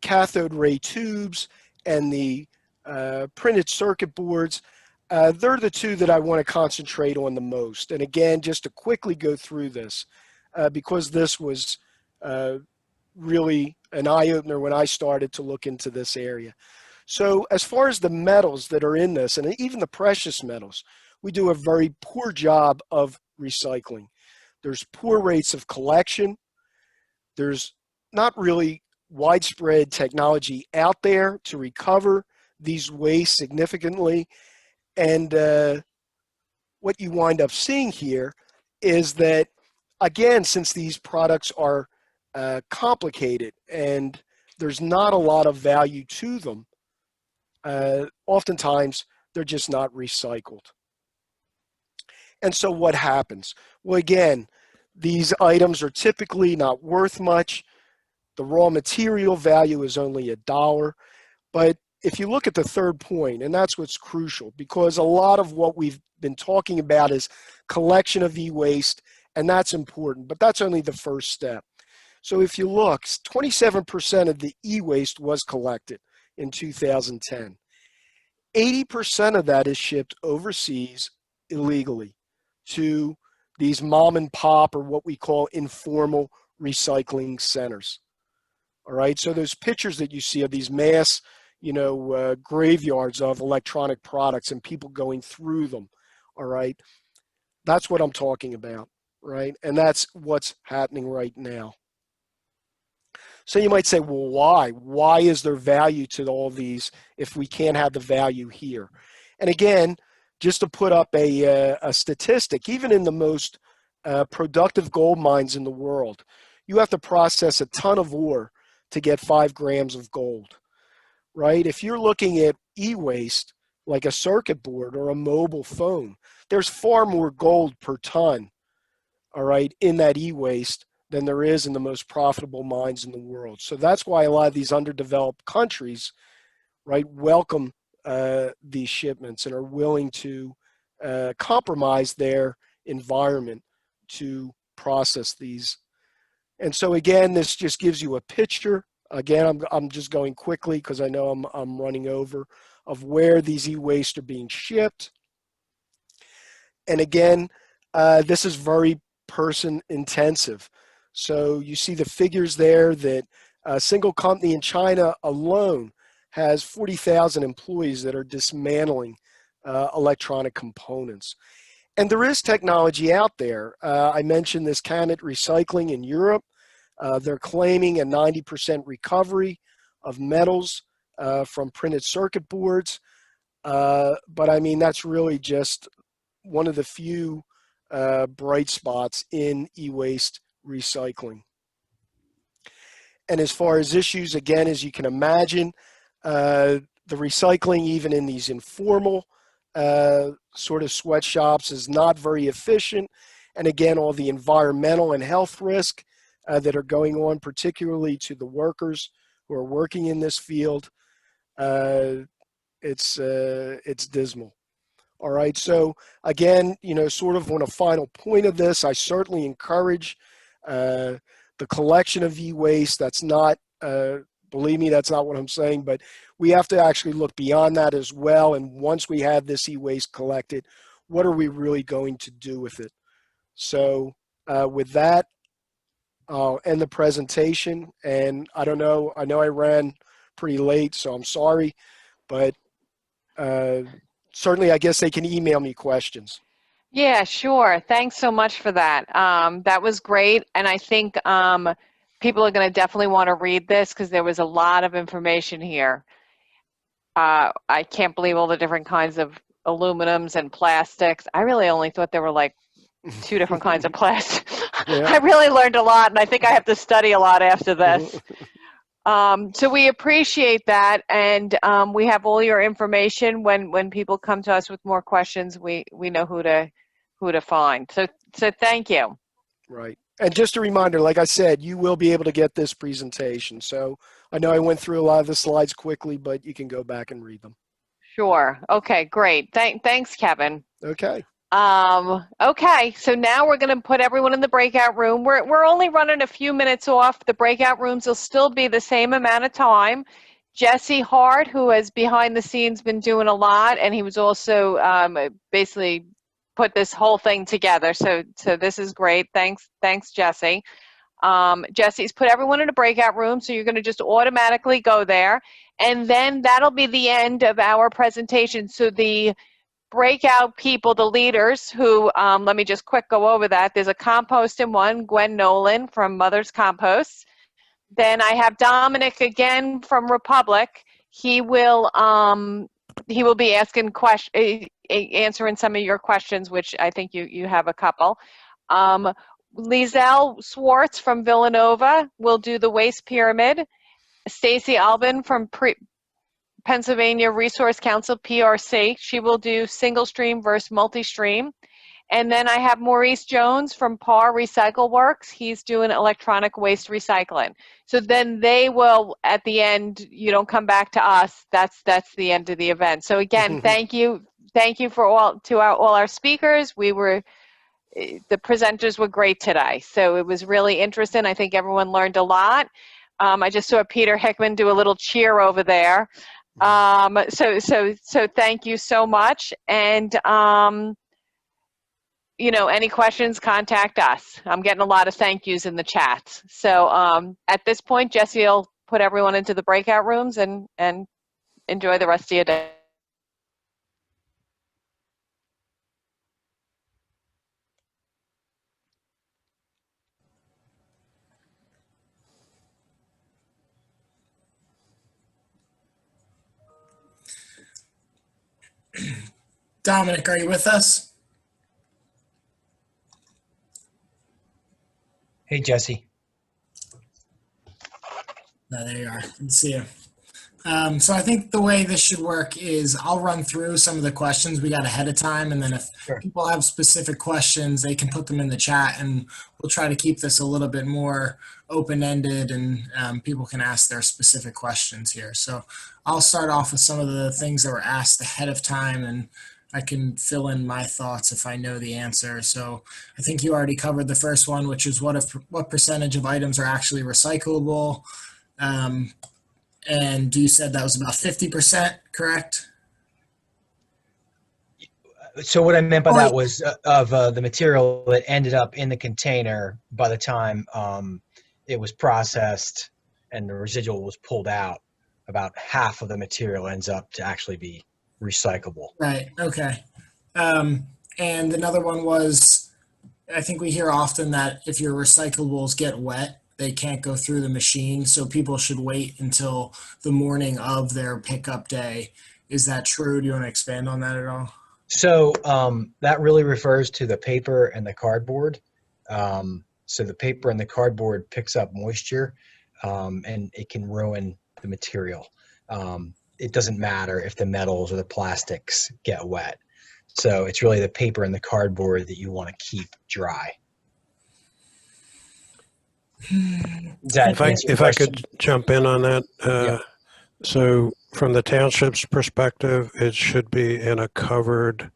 cathode ray tubes and the printed circuit boards. They're the two that I want to concentrate on the most. And again, just to quickly go through this, because this was really an eye-opener when I started to look into this area. So as far as the metals that are in this, and even the precious metals, we do a very poor job of recycling. There's poor rates of collection. There's not really widespread technology out there to recover these wastes significantly. And what you wind up seeing here is that, again, since these products are complicated and there's not a lot of value to them, oftentimes they're just not recycled. And so what happens? Well, again, these items are typically not worth much. The raw material value is only $1. But if you look at the third point, and that's what's crucial, because a lot of what we've been talking about is collection of e-waste, and that's important, but that's only the first step. So if you look, 27% of the e-waste was collected in 2010. 80% of that is shipped overseas illegally to these mom and pop, or what we call informal recycling centers. All right, so those pictures that you see of these mass, graveyards of electronic products and people going through them, all right, that's what I'm talking about, right? And that's what's happening right now. So you might say, well, why? Why is there value to all these if we can't have the value here? And again, just to put up a statistic, even in the most productive gold mines in the world, you have to process a ton of ore to get 5 grams of gold, right? If you're looking at e-waste, like a circuit board or a mobile phone, there's far more gold per ton, all right, in that e-waste than there is in the most profitable mines in the world. So that's why a lot of these underdeveloped countries, right, welcome these shipments and are willing to compromise their environment to process these. And so again, this just gives you a picture. Again, I'm just going quickly because I know I'm running over, of where these e-waste are being shipped. And again, this is very person intensive. So you see the figures there that a single company in China alone has 40,000 employees that are dismantling electronic components. And there is technology out there. I mentioned this Canet Recycling in Europe. They're claiming a 90% recovery of metals from printed circuit boards. But I mean, that's really just one of the few bright spots in e-waste recycling. And as far as issues, again, as you can imagine, the recycling, even in these informal sort of sweatshops, is not very efficient. And again, all the environmental and health risk that are going on, particularly to the workers who are working in this field, it's dismal. All right, so again, you know, sort of on a final point of this, I certainly encourage the collection of e-waste. That's not, believe me, that's not what I'm saying, but we have to actually look beyond that as well. And once we have this e-waste collected, what are we really going to do with it? So with that, I'll end the presentation. And I don't know, I know I ran pretty late, so I'm sorry, but certainly I guess they can email me questions. Yeah, sure. Thanks so much for that. That was great. And I think people are going to definitely want to read this because there was a lot of information here. I can't believe all the different kinds of aluminums and plastics. I really only thought there were like 2 different kinds of plastic. Yeah. I really learned a lot, and I think I have to study a lot after this. So we appreciate that, and we have all your information. When people come to us with more questions, we know who to find. So thank you. Right. And just a reminder, like I said, you will be able to get this presentation. So I know I went through a lot of the slides quickly, but you can go back and read them. Sure. Okay, great. Thanks, Kevin. Okay. Okay, so now we're going to put everyone in the breakout room. We're only running a few minutes off. The breakout rooms will still be the same amount of time. Jesse Hart, who has behind the scenes been doing a lot, and he was also basically put this whole thing together. So this is great. Thanks, Jesse. Jesse's put everyone in a breakout room, so you're going to just automatically go there, and then that'll be the end of our presentation. So the breakout people, the leaders who, let me just quick go over that. There's a compost in one, Gwen Nolan from Mother's Compost. Then I have Dominic again from Republic. He will be asking answering some of your questions, which I think you have a couple. Lizelle Swartz from Villanova will do the waste pyramid. Stacy Albin from Pennsylvania Resource Council, PRC. She will do single stream versus multi-stream. And then I have Maurice Jones from PAR Recycle Works. He's doing electronic waste recycling. So then they will, at the end, you don't come back to us. That's the end of the event. So again, thank you for all our speakers. The presenters were great today. So it was really interesting. I think everyone learned a lot. I just saw Peter Hickman do a little cheer over there. So thank you so much. And you know, any questions, contact us. I'm getting a lot of thank yous in the chat. So at this point, Jesse will put everyone into the breakout rooms and enjoy the rest of your day. Dominic, are you with us? Hey, Jesse. No, there you are. Good to see you. So I think the way this should work is I'll run through some of the questions we got ahead of time, and then if Sure. people have specific questions, they can put them in the chat, and we'll try to keep this a little bit more open-ended, and people can ask their specific questions here. So I'll start off with some of the things that were asked ahead of time, and I can fill in my thoughts if I know the answer. So I think you already covered the first one, which is what percentage of items are actually recyclable. And you said that was about 50%, correct? So what I meant by Oh, that was of the material that ended up in the container by the time it was processed and the residual was pulled out, about half of the material ends up to actually be recyclable. right. Okay. And another one was, I think we hear often that if your recyclables get wet, they can't go through the machine. So people should wait until the morning of their pickup day. Is that true? Do you want to expand on that at all? So that really refers to the paper and the cardboard. So the paper and the cardboard picks up moisture, and it can ruin the material. It doesn't matter if the metals or the plastics get wet. So it's really the paper and the cardboard that you want to keep dry. Does that If I answer your if I question? could jump in on that, Yeah. so from the township's perspective, it should be in a covered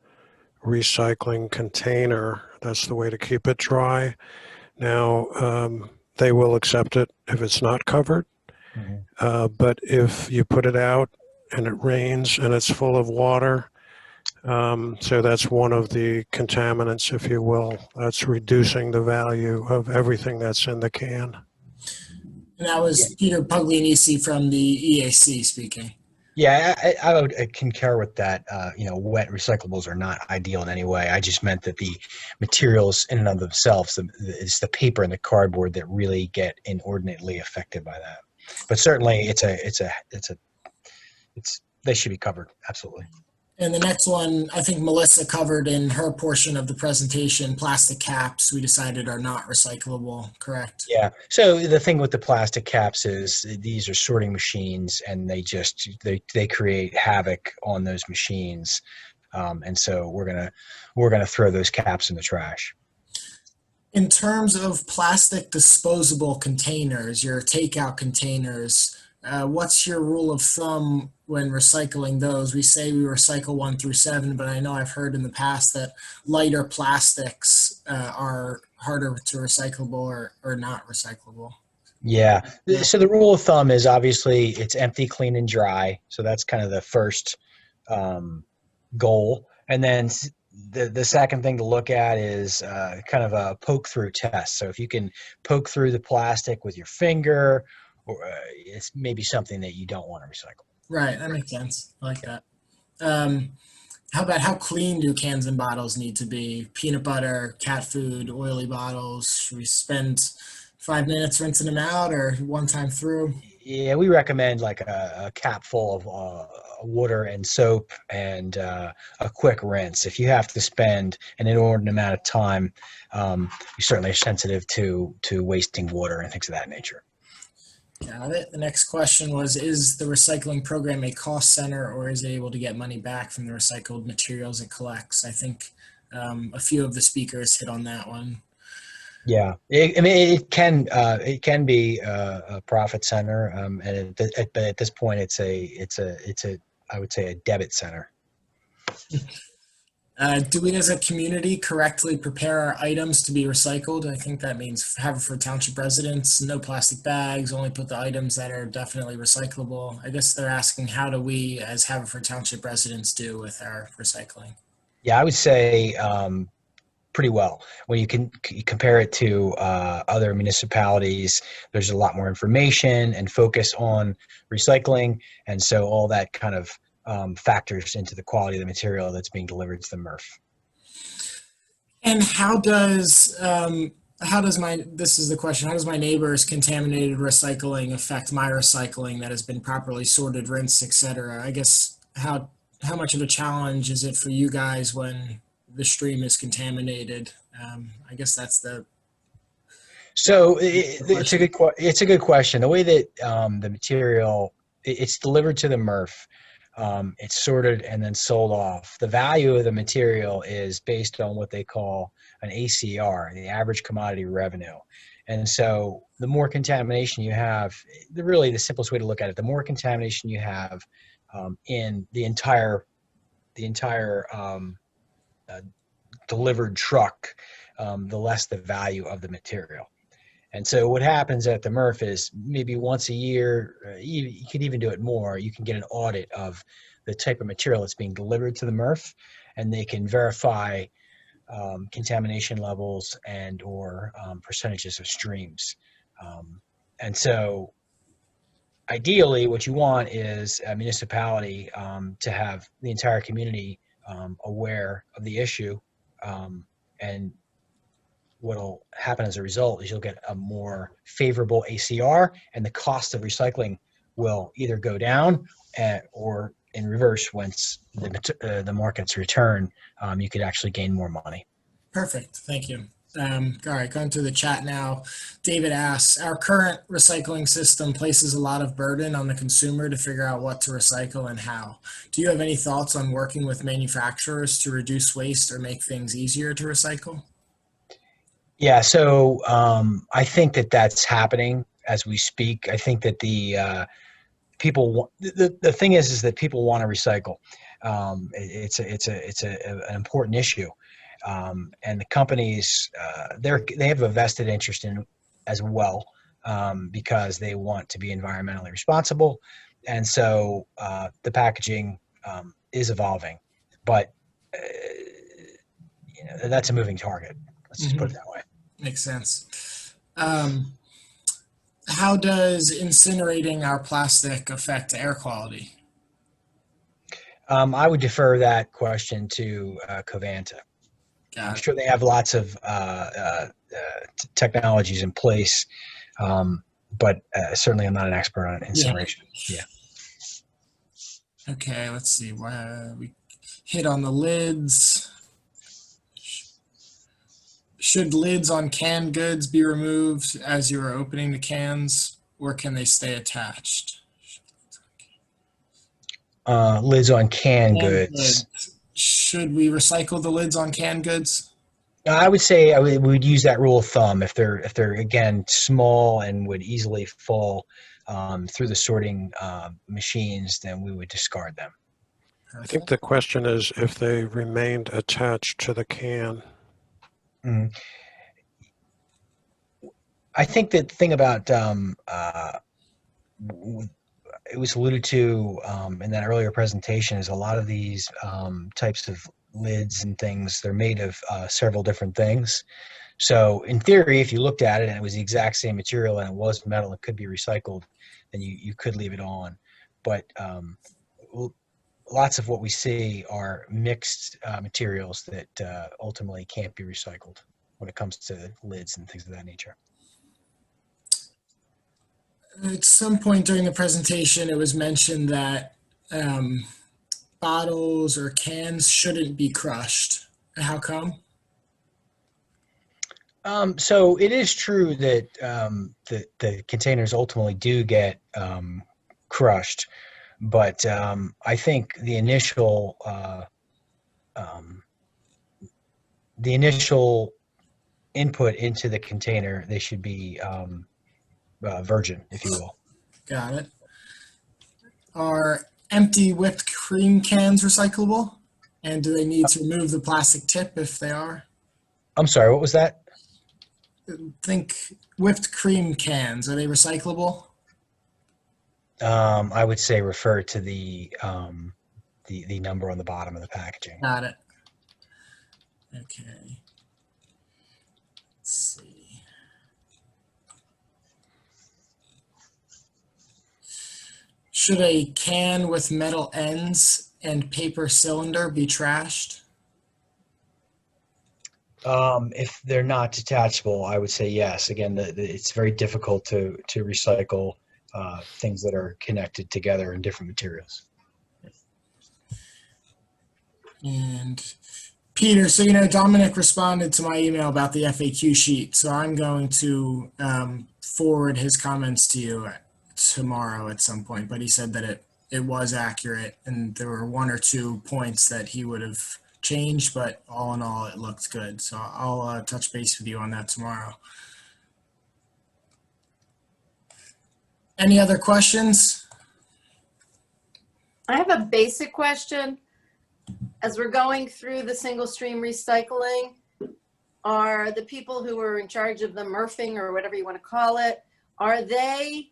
recycling container. That's the way to keep it dry. Now, they will accept it if it's not covered, Mhm. but if you put it out and it rains and it's full of water, so that's one of the contaminants, if you will. That's reducing the value of everything that's in the can. And that was Peter Puglianesi from the EAC speaking. Yeah, I would concur with that. Wet recyclables are not ideal in any way. I just meant that the materials in and of themselves, it's the paper and the cardboard that really get inordinately affected by that. But certainly, they should be covered. Absolutely. And the next one, I think Melissa covered in her portion of the presentation, plastic caps we decided are not recyclable, correct? Yeah. So the thing with the plastic caps is these are sorting machines, and they create havoc on those machines, and so we're gonna throw those caps in the trash. In terms of plastic disposable containers, your takeout containers, what's your rule of thumb when recycling those? We say we recycle 1 through 7, but I know I've heard in the past that lighter plastics are harder to recyclable or not recyclable. Yeah. Yeah. So the rule of thumb is obviously it's empty, clean, and dry. So that's kind of the first goal. And then the second thing to look at is kind of a poke through test. So if you can poke through the plastic with your finger, or it's maybe something that you don't want to recycle. Right, that makes sense. I like that. How about how clean do cans and bottles need to be? Peanut butter, cat food, oily bottles. Should we spend 5 minutes rinsing them out or one time through? Yeah, we recommend like a cap full of water and soap and a quick rinse. If you have to spend an inordinate amount of time, you certainly are sensitive to wasting water and things of that nature. Got it. The next question was, is the recycling program a cost center or is it able to get money back from the recycled materials it collects? I think a few of the speakers hit on that one. Yeah, it can be a profit center, and but at this point, it's a I would say a debit center. Do we as a community correctly prepare our items to be recycled? I think that means Haverford Township residents, no plastic bags, only put the items that are definitely recyclable. I guess they're asking, how do we as Haverford Township residents do with our recycling? Yeah, I would say pretty well. When you compare it to other municipalities, there's a lot more information and focus on recycling, and so all that kind of factors into the quality of the material that's being delivered to the MRF. And this is the question, how does my neighbor's contaminated recycling affect my recycling that has been properly sorted, rinsed, et cetera? I guess how much of a challenge is it for you guys when the stream is contaminated? I guess that's the. So it's a good question. The way that the material it's delivered to the MRF, it's sorted and then sold off. The value of the material is based on what they call an ACR, the average commodity revenue. And so the more contamination you have, really the simplest way to look at it, the more contamination you have in the entire entire delivered truck, the less the value of the material. And so what happens at the MRF is maybe once a year, you could even do it more, you can get an audit of the type of material that's being delivered to the MRF, and they can verify contamination levels and or percentages of streams. And so ideally what you want is a municipality to have the entire community aware of the issue, and what'll happen as a result is you'll get a more favorable ACR, and the cost of recycling will either go down or in reverse. Once the markets return, you could actually gain more money. Perfect. Thank you. All right, going to the chat now. David asks, our current recycling system places a lot of burden on the consumer to figure out what to recycle and how. Do you have any thoughts on working with manufacturers to reduce waste or make things easier to recycle? Yeah, so I think that that's happening as we speak. I think that the thing is that people want to recycle. It's an important issue, and the companies they have a vested interest in as well, because they want to be environmentally responsible, and so the packaging is evolving, but that's a moving target. Let's just put it that way. Makes sense. How does incinerating our plastic affect air quality? I would defer that question to Covanta. I'm sure they have lots of technologies in place, but certainly I'm not an expert on incineration. Yeah. Okay, let's see. We hit on the lids. Should lids on canned goods be removed as you are opening the cans, or can they stay attached? Lids on canned goods. Should we recycle the lids on canned goods? I would say we would use that rule of thumb. If they're again small and would easily fall through the sorting machines, then we would discard them. I think the question is if they remained attached to the can. Mm-hmm. I think that the thing about it was alluded to in that earlier presentation is a lot of these types of lids and things, they're made of several different things. So in theory, if you looked at it and it was the exact same material and it was metal, it could be recycled, then you could leave it on. But lots of what we see are mixed materials that ultimately can't be recycled when it comes to lids and things of that nature. At some point during the presentation, it was mentioned that bottles or cans shouldn't be crushed. How come? So it is true that the containers ultimately do get crushed, but I think the initial input into the container, they should be virgin, if you will. Got it. Are empty whipped cream cans recyclable? And do they need to remove the plastic tip if they are? I'm sorry, what was that? Think whipped cream cans, are they recyclable? I would say refer to the number on the bottom of the packaging. Got it. Okay. Let's see. Should a can with metal ends and paper cylinder be trashed? If they're not detachable, I would say yes. Again, it's very difficult to recycle things that are connected together in different materials. And Peter, so Dominic responded to my email about the FAQ sheet, so I'm going to forward his comments to you tomorrow at some point, but he said that it was accurate and there were 1 or 2 points that he would have changed, but all in all, it looked good. So I'll touch base with you on that tomorrow. Any other questions? I have a basic question. as we're going through the single stream recycling, are the people who are in charge of the MRFing or whatever you want to call it, are they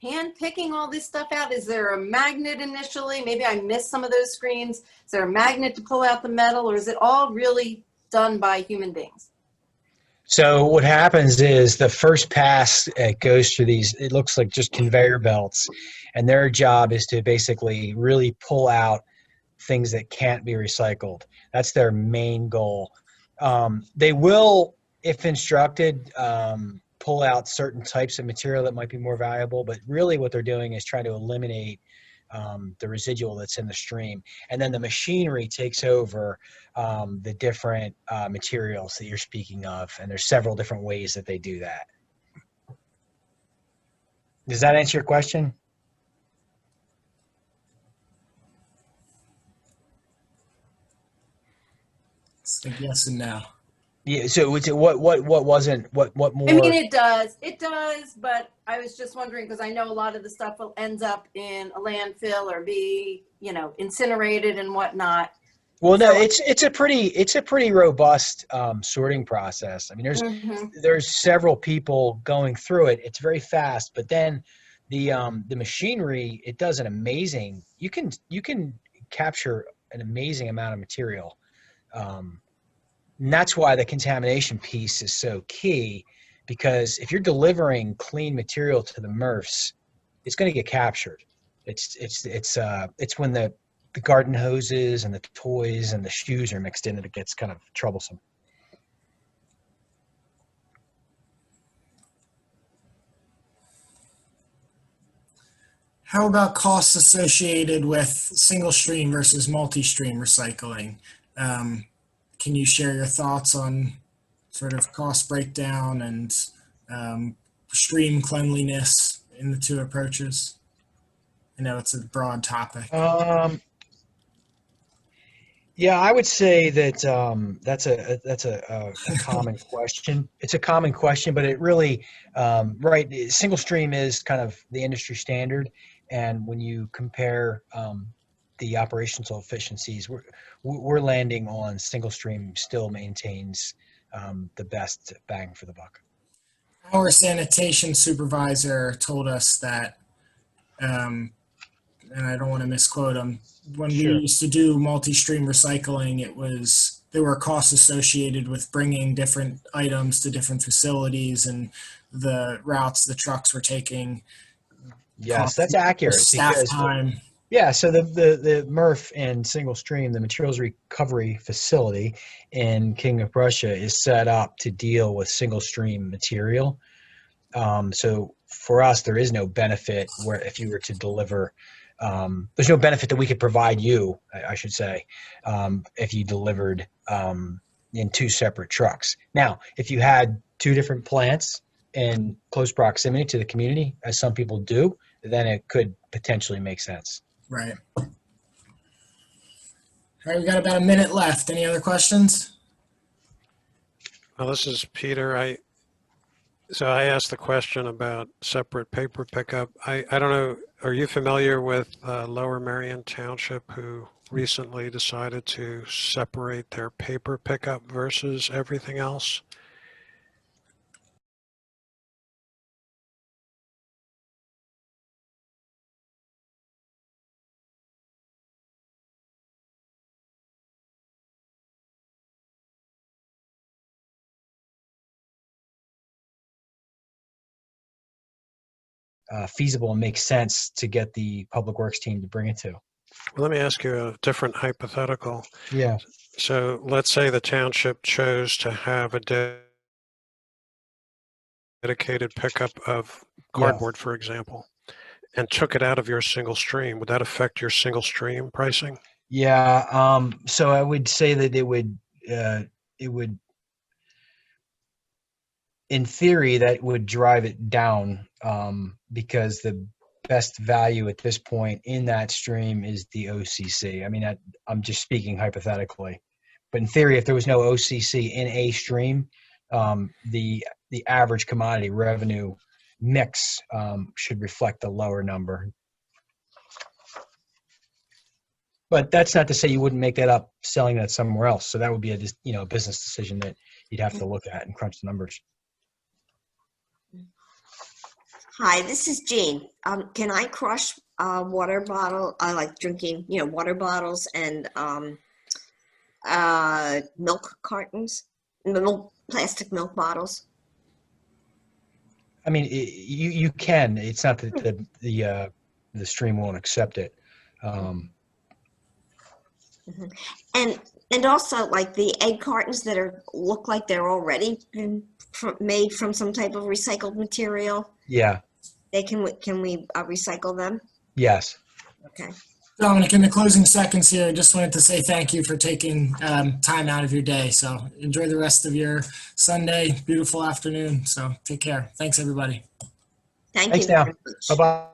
hand picking all this stuff out? Is there a magnet initially? Maybe I missed some of those screens. Is there a magnet to pull out the metal, or is it all really done by human beings? So what happens is the first pass goes through these, it looks like just conveyor belts, and their job is to basically really pull out things that can't be recycled. That's their main goal. They will, if instructed, pull out certain types of material that might be more valuable, but really what they're doing is trying to eliminate the residual that's in the stream. And then the machinery takes over the different materials that you're speaking of. And there's several different ways that they do that. Does that answer your question? It's like yes and no. Yeah. So what wasn't, what more? I mean, it does, but I was just wondering, because I know a lot of the stuff will ends up in a landfill or be, you know, incinerated and whatnot. Well, no, So- it's a pretty robust sorting process. I mean, there's several people going through it. It's very fast, but then the machinery, it does an amazing. You can capture an amazing amount of material, and that's why the contamination piece is so key. Because if you're delivering clean material to the MRFs, it's going to get captured. It's when the garden hoses and the toys and the shoes are mixed in that it gets kind of troublesome. How about costs associated with single stream versus multi-stream recycling? Can you share your thoughts on sort of cost breakdown and stream cleanliness in the two approaches? I know it's a broad topic. Yeah, I would say that that's a common question. It's a common question, but it really right. Single stream is kind of the industry standard, and when you compare the operational efficiencies, we're landing on single stream still maintains the best bang for the buck. Our sanitation supervisor told us that, and I don't want to misquote him, when we used to do multi-stream recycling, there were costs associated with bringing different items to different facilities and the routes the trucks were taking. Yes, that's accurate. Staff time. Yeah, so the MRF and single stream, the materials recovery facility in King of Prussia is set up to deal with single stream material. So for us, there is no benefit where if you were to deliver, there's no benefit that we could provide you, I should say, if you delivered in two separate trucks. Now, if you had two different plants in close proximity to the community, as some people do, then it could potentially make sense. Right. All right, we got about a minute left. Any other questions? Well, this is Peter. So I asked the question about separate paper pickup. I don't know, are you familiar with Lower Merion Township, who recently decided to separate their paper pickup versus everything else? Feasible and makes sense to get the public works team to bring it to. Well, let me ask you a different hypothetical. Yeah. So let's say the township chose to have a dedicated pickup of cardboard, for example, and took it out of your single stream. Would that affect your single stream pricing? Yeah. So I would say that it would, in theory, that would drive it down because the best value at this point in that stream is the OCC. I mean, I'm just speaking hypothetically, but in theory, if there was no OCC in a stream, the average commodity revenue mix should reflect a lower number. But that's not to say you wouldn't make that up selling that somewhere else. So that would be a a business decision that you'd have to look at and crunch the numbers. Hi, this is Jean. Can I crush water bottle? I like drinking, water bottles and milk cartons, plastic milk bottles. I mean, you can. It's not that the stream won't accept it. And also like the egg cartons that look like they're already been made from some type of recycled material. Yeah. Can we recycle them? Yes. Okay. Dominic, in the closing seconds here, I just wanted to say thank you for taking time out of your day. So enjoy the rest of your Sunday, beautiful afternoon. So take care. Thanks, everybody. Thank Thanks you very now. much. Bye-bye.